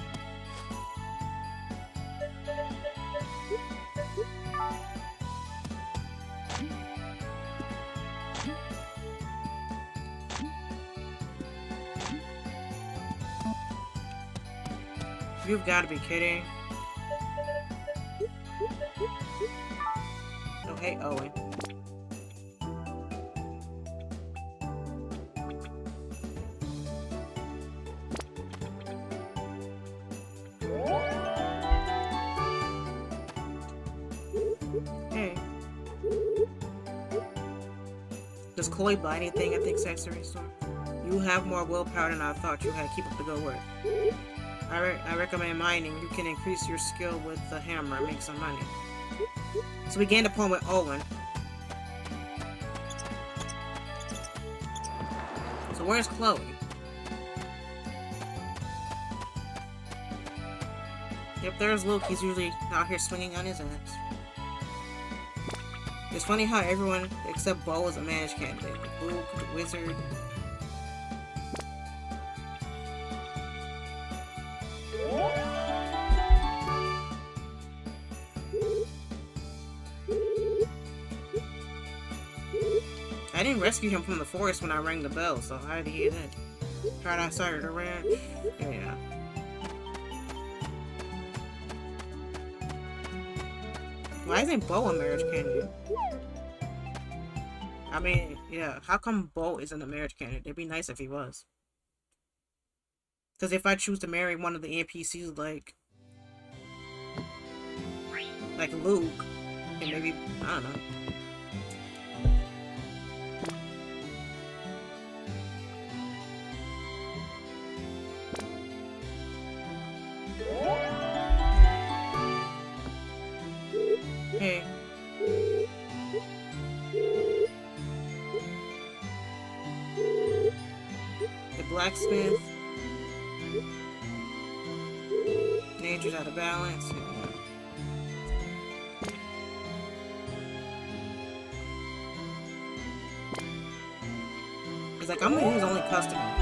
You've got to be kidding. Oh, hey, Owen. Hey. Does Chloe buy anything at the accessory store? You have more willpower than I thought you had. Keep up the good work. I recommend mining. You can increase your skill with the hammer and make some money. So we gained a point with Owen. So where's Chloe? Yep, there's Luke. He's usually out here swinging on his axe. It's funny how everyone except Bo is a managed candidate. Like Luke, the wizard. didn't rescue him from the forest when I rang the bell, so how did he hear that? Right outside of the ranch? Yeah. Why isn't Bo a marriage candidate? I mean, yeah, how come Bo isn't a marriage candidate? It'd be nice if he was. Because if I choose to marry one of the NPCs like Luke, and maybe, I don't know. Hey. The blacksmith. Nature's out of balance. It's like, I'm gonna use only customer.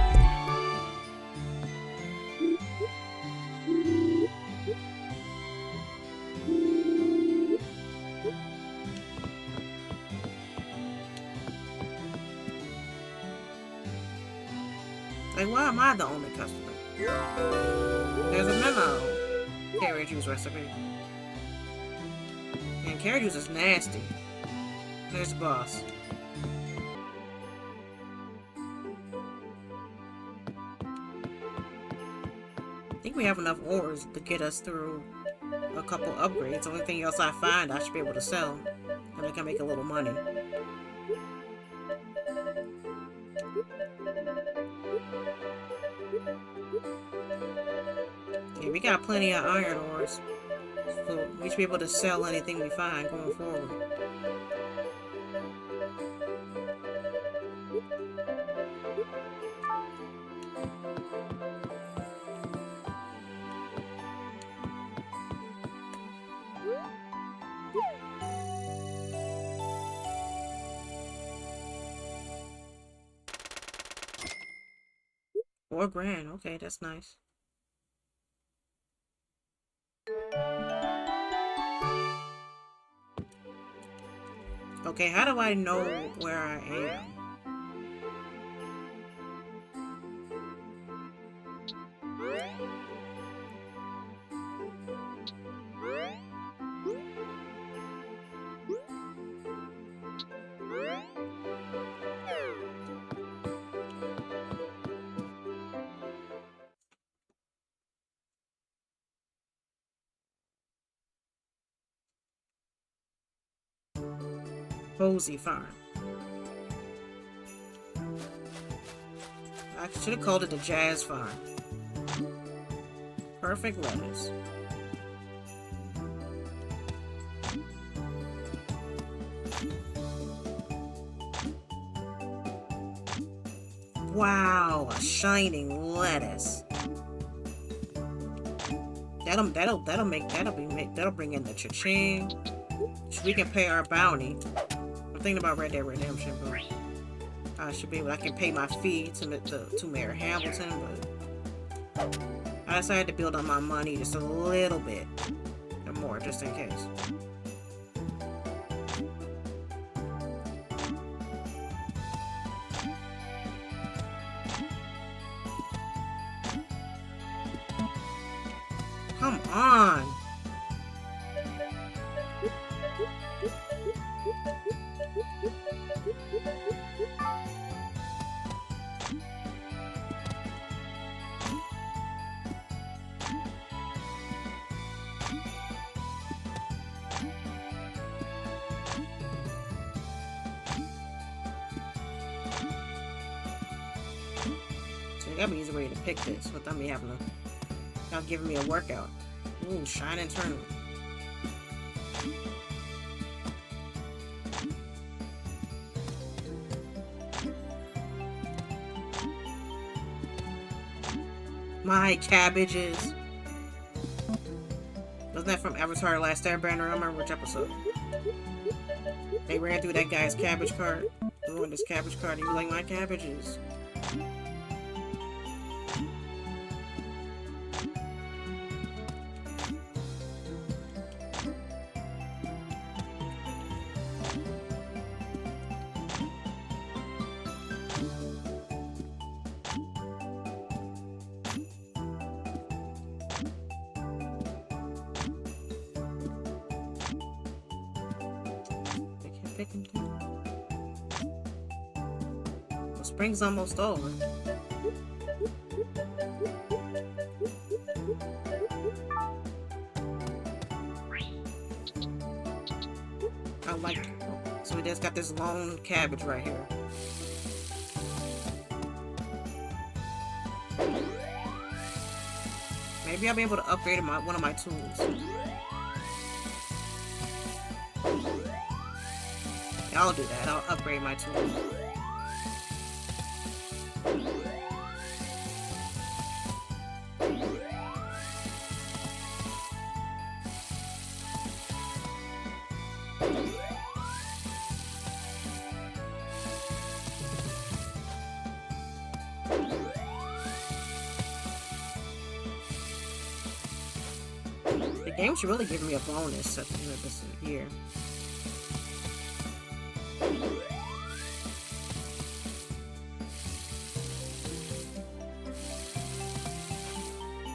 Like, why am I the only customer? There's a memo. Carrot juice recipe. And carrot juice is nasty. There's the boss. I think we have enough ores to get us through a couple upgrades. Anything else I find, I should be able to sell. And I can make a little money. Yeah, we got plenty of iron ores. So we should be able to sell anything we find going forward. $4,000. Okay, that's nice. Okay, how do I know where I am? Posey Farm. I should have called it the Jazz Farm. Perfect lettuce. Wow, a shining lettuce. That'll bring in the cha-ching. So we can pay our bounty. I'm thinking about Red Dead Redemption, but I can pay my fee to Mayor Hamilton, but I decided to build up my money just a little bit or more, just in case. Come on! That'd be an easy way to pick this without me having to, without giving me a workout. Ooh, shine internal. My cabbages. Wasn't that from Avatar: Last Airbender? I don't remember which episode. They ran through that guy's cabbage cart. Ruined his cabbage cart. He was like, my cabbages. picking too. Well, spring's almost over. I like it. So we just got this long cabbage right here. Maybe I'll be able to upgrade one of my tools. Yeah, I'll do that. I'll upgrade my tools. The game should really give me a bonus at the end of this year.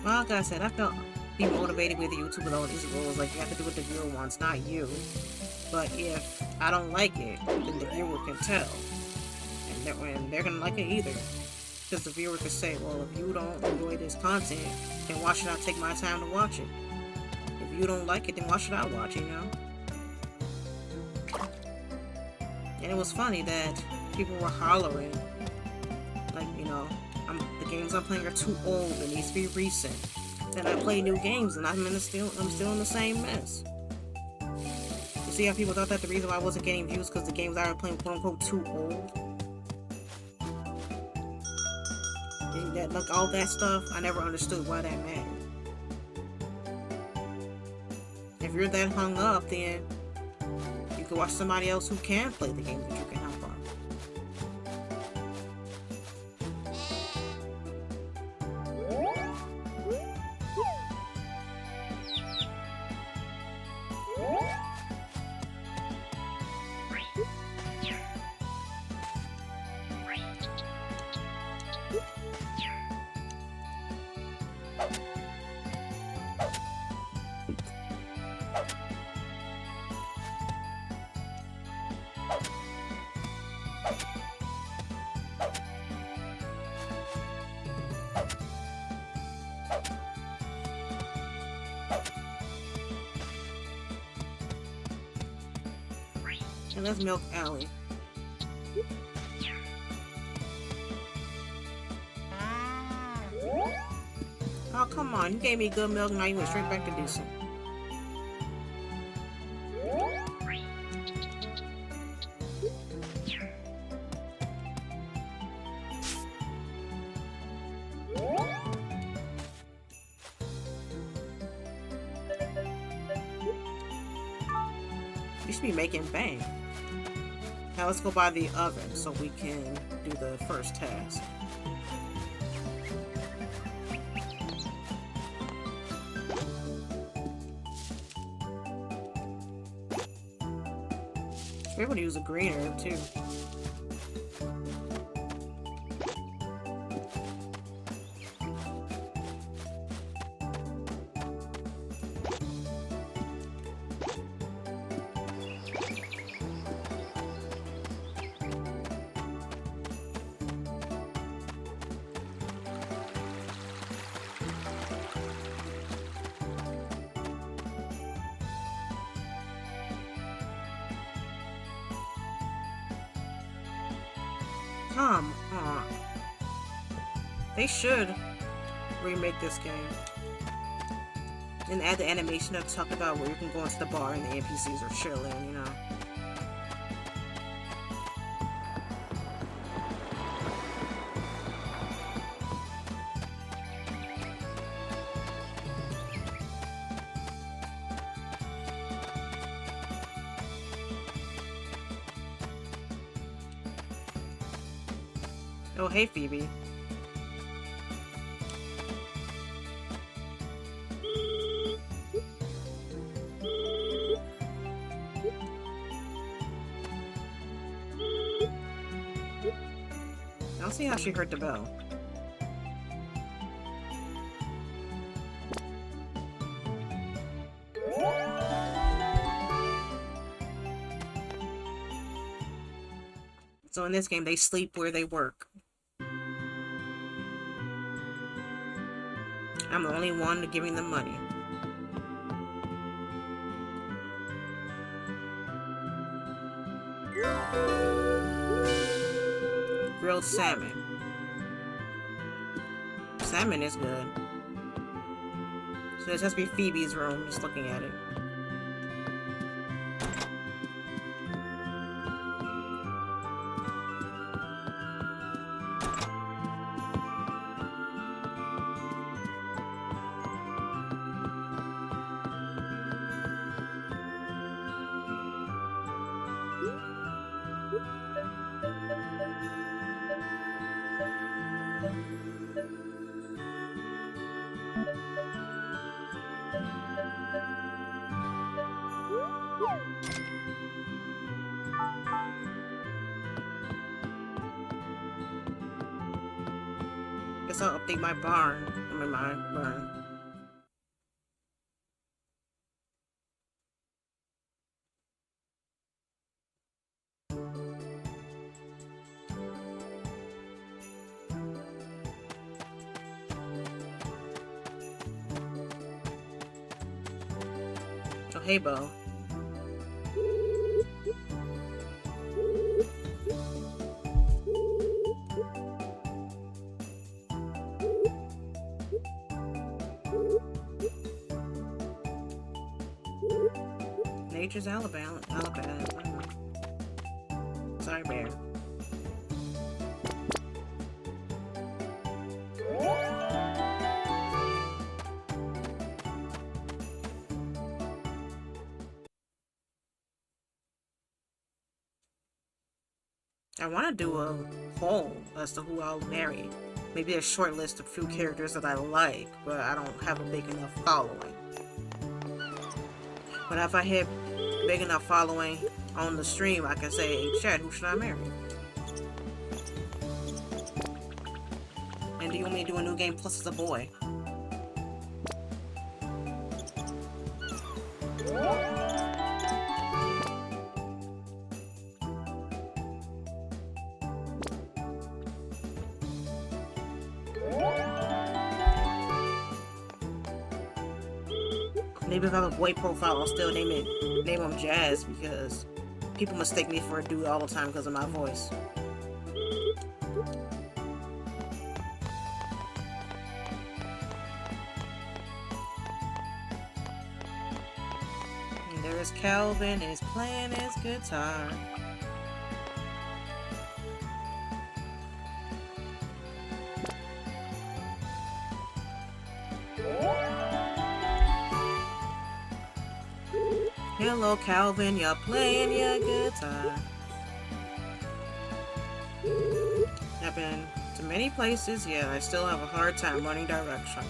Well, like I said, I felt demotivated with YouTube with all these rules. Like, you have to do what the viewer wants, not you. But if I don't like it, then the viewer can tell. And they're gonna like it either. Because the viewer could say, well, if you don't enjoy this content, then why should I take my time to watch it? If you don't like it, then why should I watch it, you know? And it was funny that people were hollering, like, you know, the games I'm playing are too old, it needs to be recent. Then I play new games and I'm still in the same mess. You see how people thought that the reason why I wasn't getting views because the games I was playing quote unquote too old? And like all that stuff, I never understood why that mattered. If you're that hung up, then you can watch somebody else who can play the games that you can help on. And let's milk Allie. Oh, come on. You gave me good milk, now you went straight back to decent. You should be making bank. Now let's go by the oven so we can do the first task. We're able to use a green herb too. Come on. They should remake this game. And add the animation to talk about where you can go into the bar and the NPCs are chilling, you know. Oh, hey, Phoebe. I'll see how she heard the bell. So in this game, they sleep where they work. I'm the only one giving them money. Grilled salmon. Salmon is good. So this has to be Phoebe's room, just looking at it. Guess I'll update my barn. I mean, my barn. Oh, hey, Bo. Nature's Alabama. Sorry, bear. I want to do a poll as to who I'll marry. Maybe a short list of few characters that I like, but I don't have a big enough following. But if I hit big enough following on the stream, I can say, hey, chat, who should I marry? And do you want me to do a new game plus as a boy? Maybe if I have a boy profile, I'll still name him Jazz, because people mistake me for a dude all the time because of my voice. And there's Calvin is playing his guitar. Hello, Calvin, you're playing your guitar. I've been to many places, yet I still have a hard time learning directions.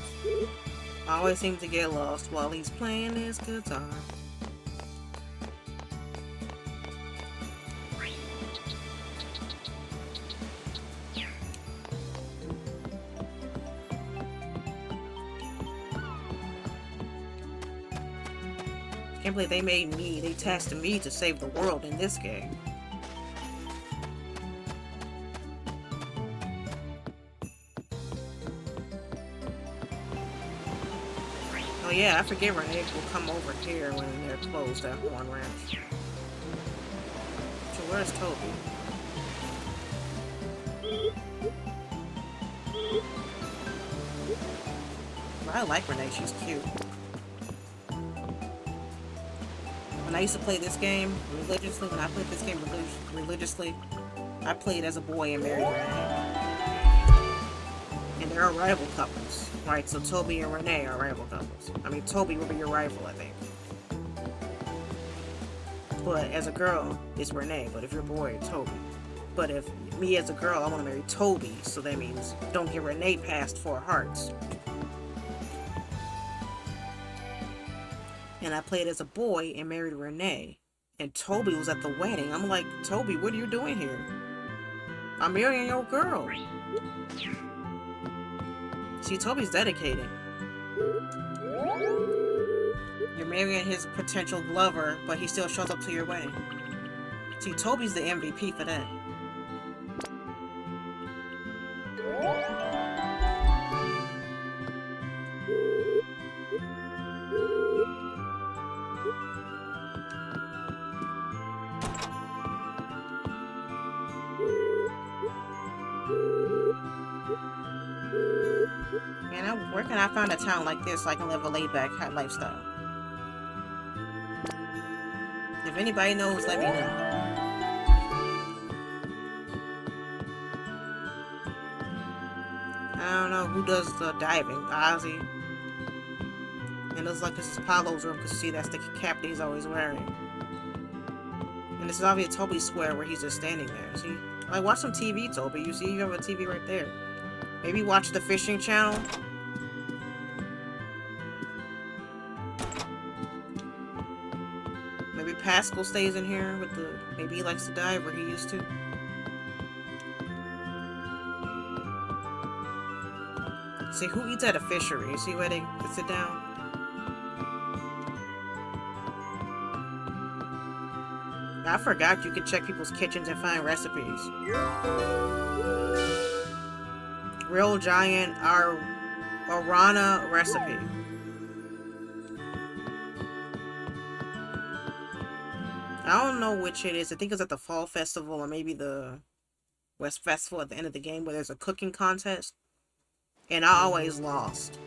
I always seem to get lost while he's playing his guitar. Can't believe they tasked me to save the world in this game. Oh yeah, I forget Renee will come over here when they're closed at Horn Ranch. So where's Toby? I like Renee, she's cute. When I used to play this game religiously, I played as a boy and married Renee. And they're rival couples, right? So Toby and Renee are rival couples. I mean, Toby will be your rival, I think. But as a girl, it's Renee. But if you're a boy, Toby. But if me as a girl, I want to marry Toby, so that means don't get Renee past 4 hearts. And I played as a boy and married Renee. And Toby was at the wedding. I'm like, Toby, what are you doing here? I'm marrying your girl. See, Toby's dedicated. You're marrying his potential lover, but he still shows up to your wedding. See, Toby's the MVP for that. Where can I find a town like this so I can live a laid-back lifestyle? If anybody knows, let me know. I don't know who does the diving. Ozzy. And it looks like this is Apollo's room because see that's the cap that he's always wearing. And this is obviously Toby's square where he's just standing there. See? Like, watch some TV, Toby. You see, you have a TV right there. Maybe watch the fishing channel. Maybe Pascal stays in here with the... Maybe he likes to dive where he used to. See, who eats at a fishery? See where they sit down? I forgot you could check people's kitchens and find recipes. Real Giant Arana recipe. I don't know which it is. I think it's at the Fall Festival or maybe the West Festival at the end of the game where there's a cooking contest. And I always lost.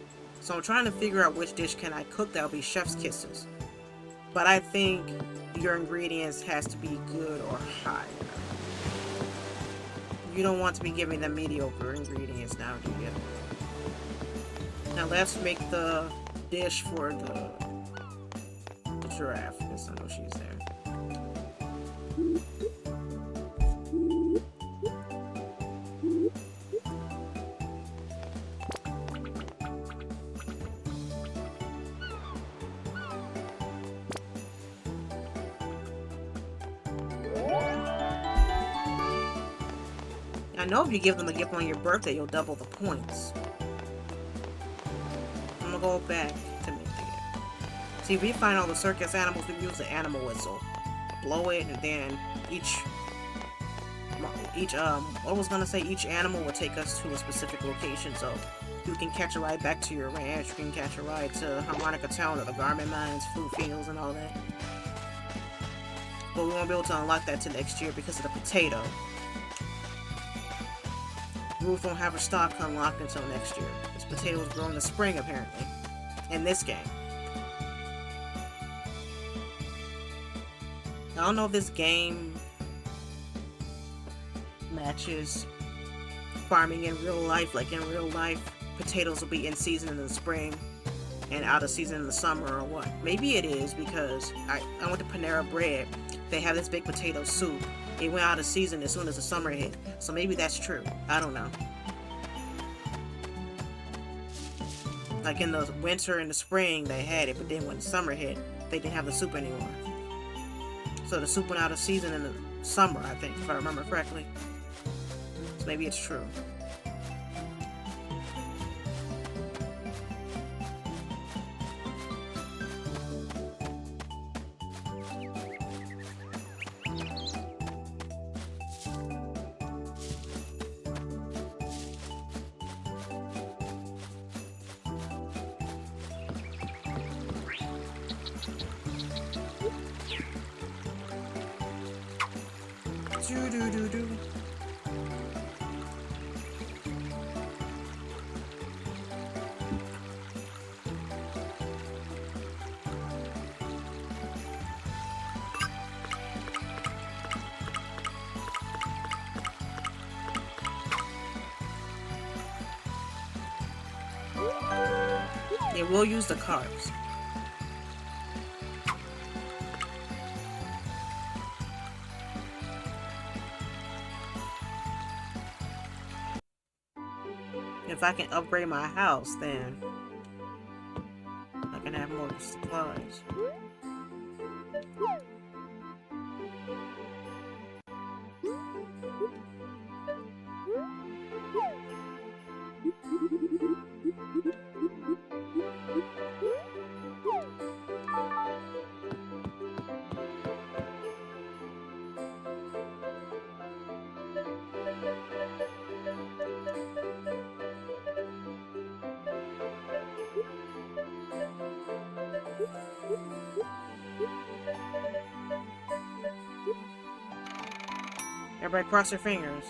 So I'm trying to figure out which dish can I cook that'll be chef's kisses. But I think your ingredients has to be good or high. You don't want to be giving them mediocre ingredients now, do you? Now let's make the dish for the giraffe. Yes, I know she's there. I know if you give them a gift on your birthday, you'll double the points. I'm gonna go back to make the gift. See, if we find all the circus animals, we use the animal whistle. Blow it, and then each animal will take us to a specific location, so you can catch a ride back to your ranch, you can catch a ride to Harmonica Town or the garment mines, fruit fields, and all that. But we won't be able to unlock that till next year because of the potato. Ruth won't have her stock unlocked until next year. This potatoes grow in the spring, apparently. In this game. I don't know if this game matches farming in real life. Like in real life, potatoes will be in season in the spring and out of season in the summer or what. Maybe it is because I went to Panera Bread. They have this big potato soup. It went out of season as soon as the summer hit. So maybe that's true. I don't know. Like in the winter and the spring they had it, but then when the summer hit, they didn't have the soup anymore. So the soup went out of season in the summer, I think, if I remember correctly. So maybe it's true. Do-do-do-do. Yeah, we'll use the carbs. If I can upgrade my house, then I can have more supplies. Everybody cross their fingers.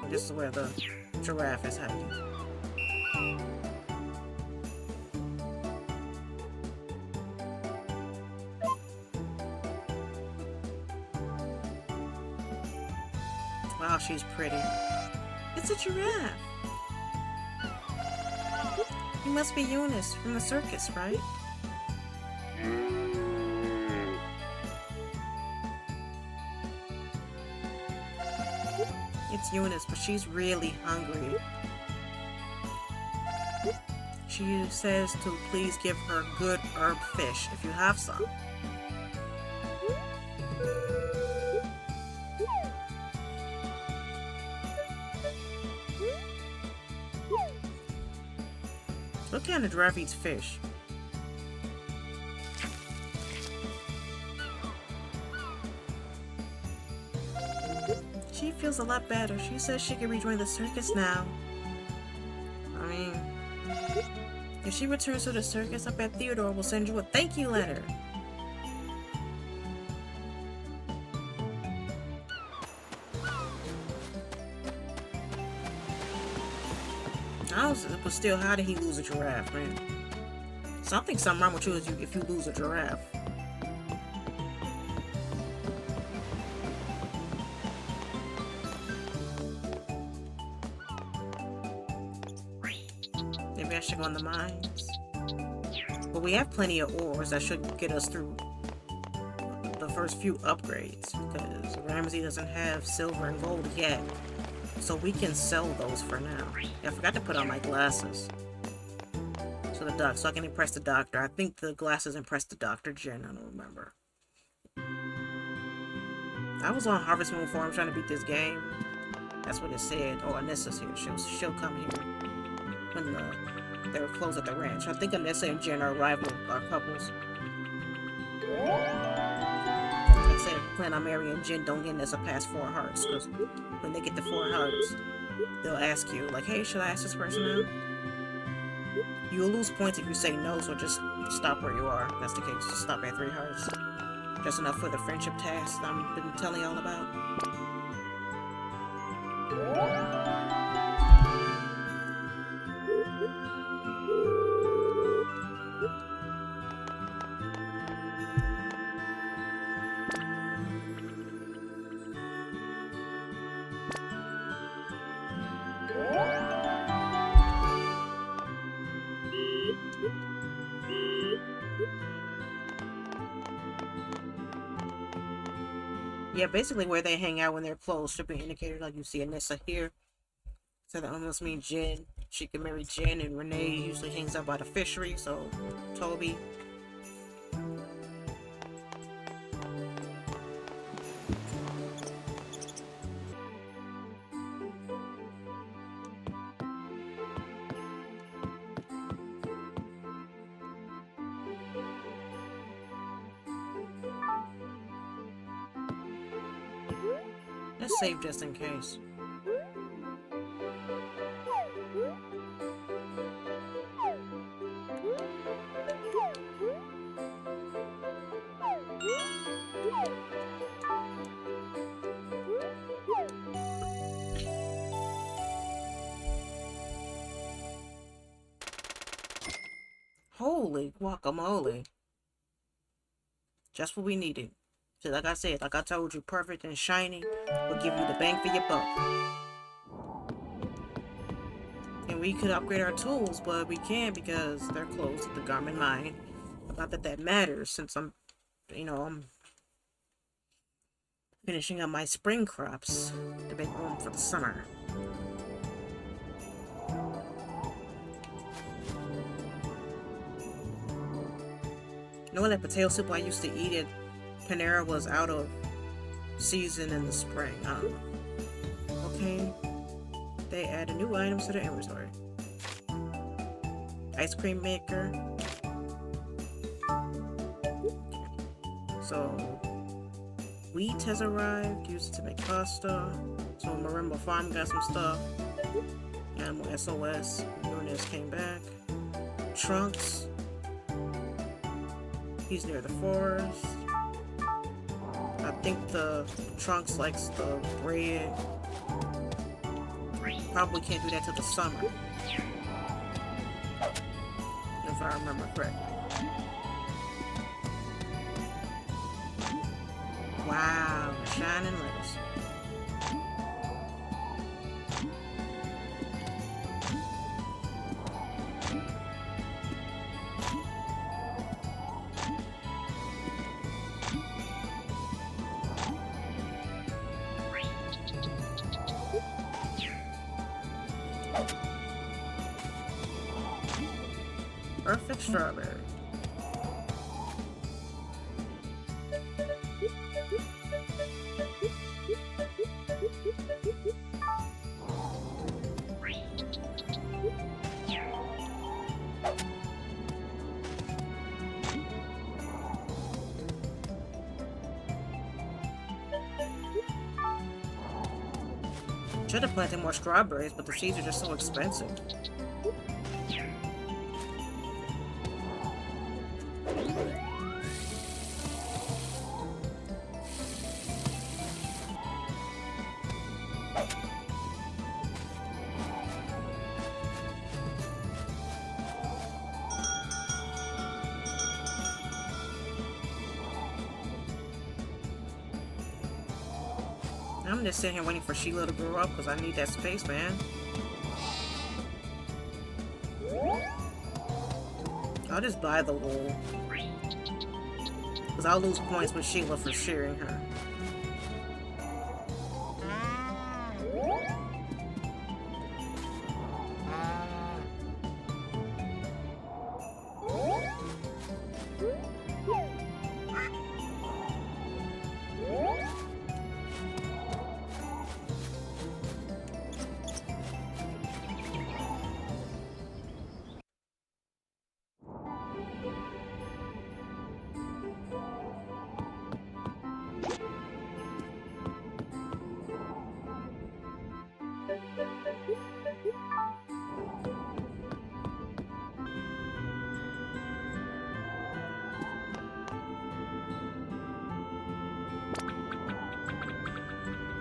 This is where the giraffe is hiding. Wow, she's pretty. It's a giraffe. You must be Eunice from the circus, right? It's Eunice, but she's really hungry. She says to please give her good herb fish if you have some. What kind of giraffe eats fish? She feels a lot better. She says she can rejoin the circus now. I mean, if she returns to the circus, I bet Theodore will send you a thank you letter. But still, how did he lose a giraffe, man? Something's wrong with you if you lose a giraffe. Maybe I should go in the mines. But we have plenty of ores that should get us through the first few upgrades. Because Ramsey doesn't have silver and gold yet. So we can sell those for now. I forgot to put on my glasses. So I can impress the doctor. I think the glasses impress the doctor, Jen. I don't remember. I was on Harvest Moon Forum trying to beat this game. That's what it said. Oh, Anissa's here. She'll come here when they're closed at the ranch. I think Anissa and Jen are rival couples. I said, plan on marrying Jen. Don't get Anissa past 4 hearts, because when they get to 4 hearts, they'll ask you, like, hey, should I ask this person out? You'll lose points if you say no, so just stop where you are. If that's the case. Just stop at 3 hearts. Just enough for the friendship task that I've been telling y'all about. Yeah, basically where they hang out when they're closed should be indicated, like you see Anissa here. So that almost means Jen. She can marry Jen, and Renee usually hangs out by the fishery, so Toby. Let's save just in case. Holy guacamole. Just what we needed. So like I said, like I told you, perfect and shiny will give you the bang for your buck. And we could upgrade our tools, but we can't because they're closed at the garment mine. Not that that matters, since I'm finishing up my spring crops to make room for the summer. You know, that potato soup I used to eat at Panera was out of season in the spring. I don't know. Okay. They added new items to the inventory. Ice cream maker. So, wheat has arrived. Used to make pasta. So, Marimba Farm got some stuff. Animal SOS. Nunes came back. Trunks. He's near the forest. I think the Trunks likes the bread. probably can't do that till the summer. If I remember correctly. Wow, shining lettuce. Perfect strawberry. Should have planted more strawberries, but the seeds are just so expensive. I'm just sitting here waiting for Sheila to grow up because I need that space, man. I'll just buy the wool. Because I'll lose points with Sheila for shearing her.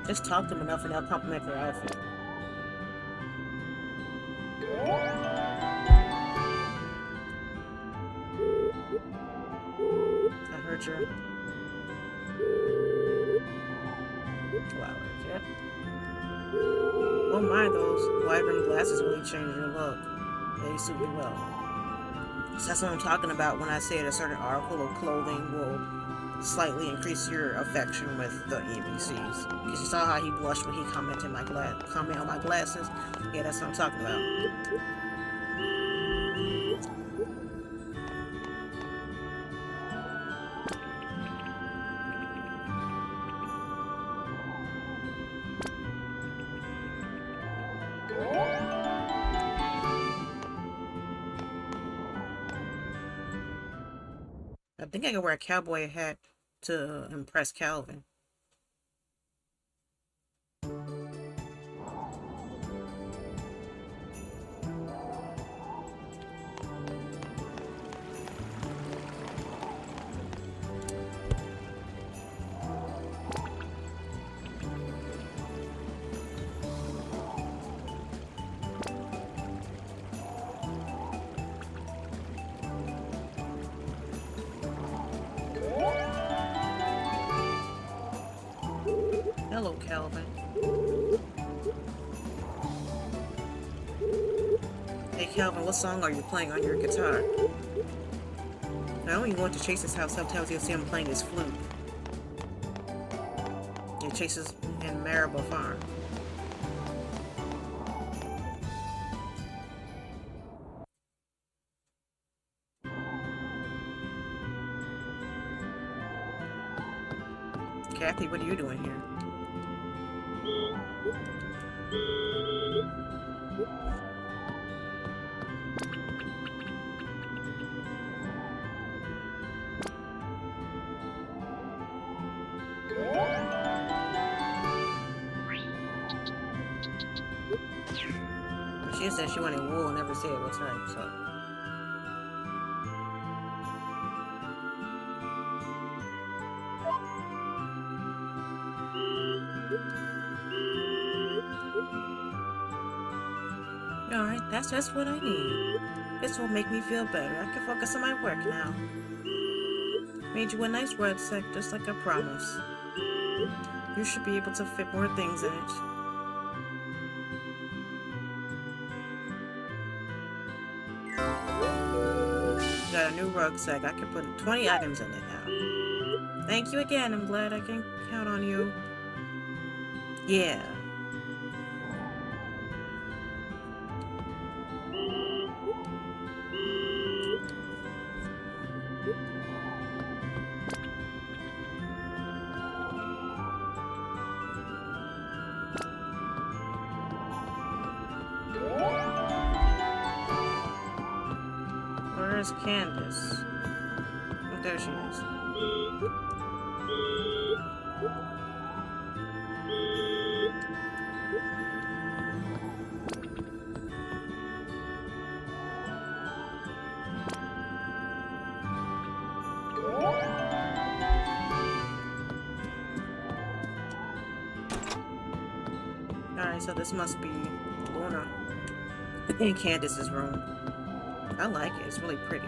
Just talk to them enough and they'll compliment their outfit. I heard your flowers, yep. Oh my, those wide rim glasses really change your look. They suit you well. So that's what I'm talking about when I say that a certain article of clothing will slightly increase your affection with the NPCs. Because you saw how he blushed when he commented comment on my glasses. Yeah, that's what I'm talking about. I think I can wear a cowboy hat to impress Calvin. Hello, Calvin. Hey, Calvin, what song are you playing on your guitar? Now, when you want to Chase's house, sometimes you'll see him playing his flute. Yeah, Chase's in Marable Farm. Kathy, what are you doing here? She said she wanted wool and never said what type, so. Alright, that's just what I need. This will make me feel better. I can focus on my work now. Made you a nice rucksack, just like I promised. You should be able to fit more things in it. Got a new rucksack. I can put 20 items in it now. Thank you again. I'm glad I can count on you. Yeah. Where's Candace? Oh, there she is. Alright, so this must be Luna in Candace's room. I like it. It's really pretty.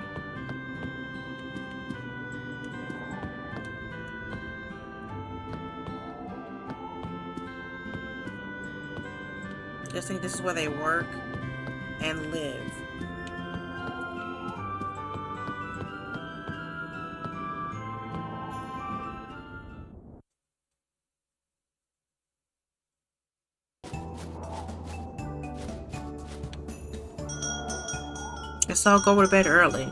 Just think this is where they work and live. Guess I'll go to bed early.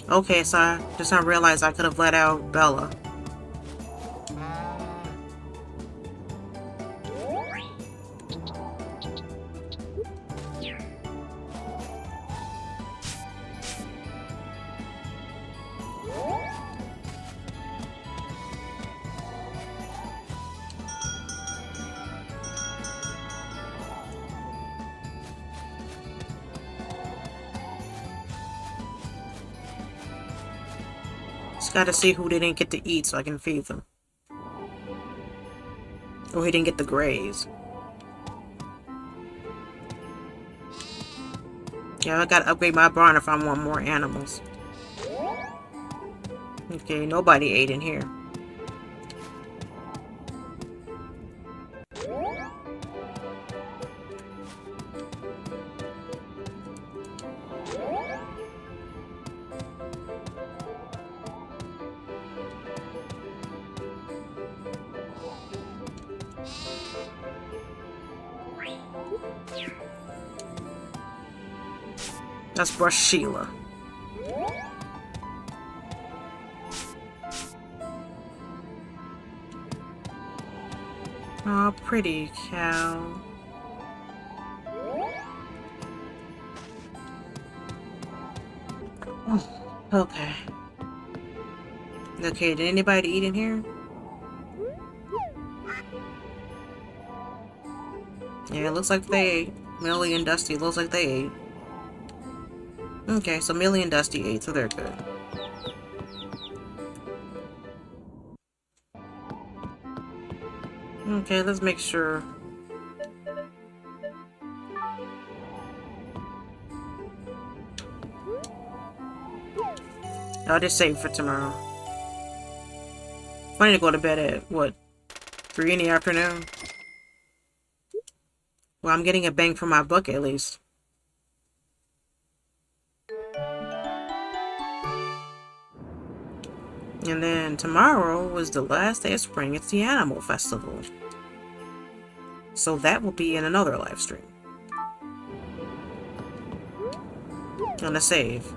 Okay, so I just not realized I could have let out Bella. Just gotta see who they didn't get to eat so I can feed them. Or he didn't get the graze. Yeah, I gotta upgrade my barn if I want more animals. Okay, nobody ate in here. Let's brush Sheila. Oh, pretty cow. Oh, okay. Okay, did anybody eat in here? Yeah, it looks like they ate. Millie and Dusty, looks like they ate. Okay, so Millie and Dusty ate, so they're good. Okay, let's make sure. I'll just save for tomorrow. I need to go to bed at, what, 3 in the afternoon? Well, I'm getting a bang for my buck at least. And then tomorrow was the last day of spring. It's the Animal Festival. So that will be in another live stream. Gonna save.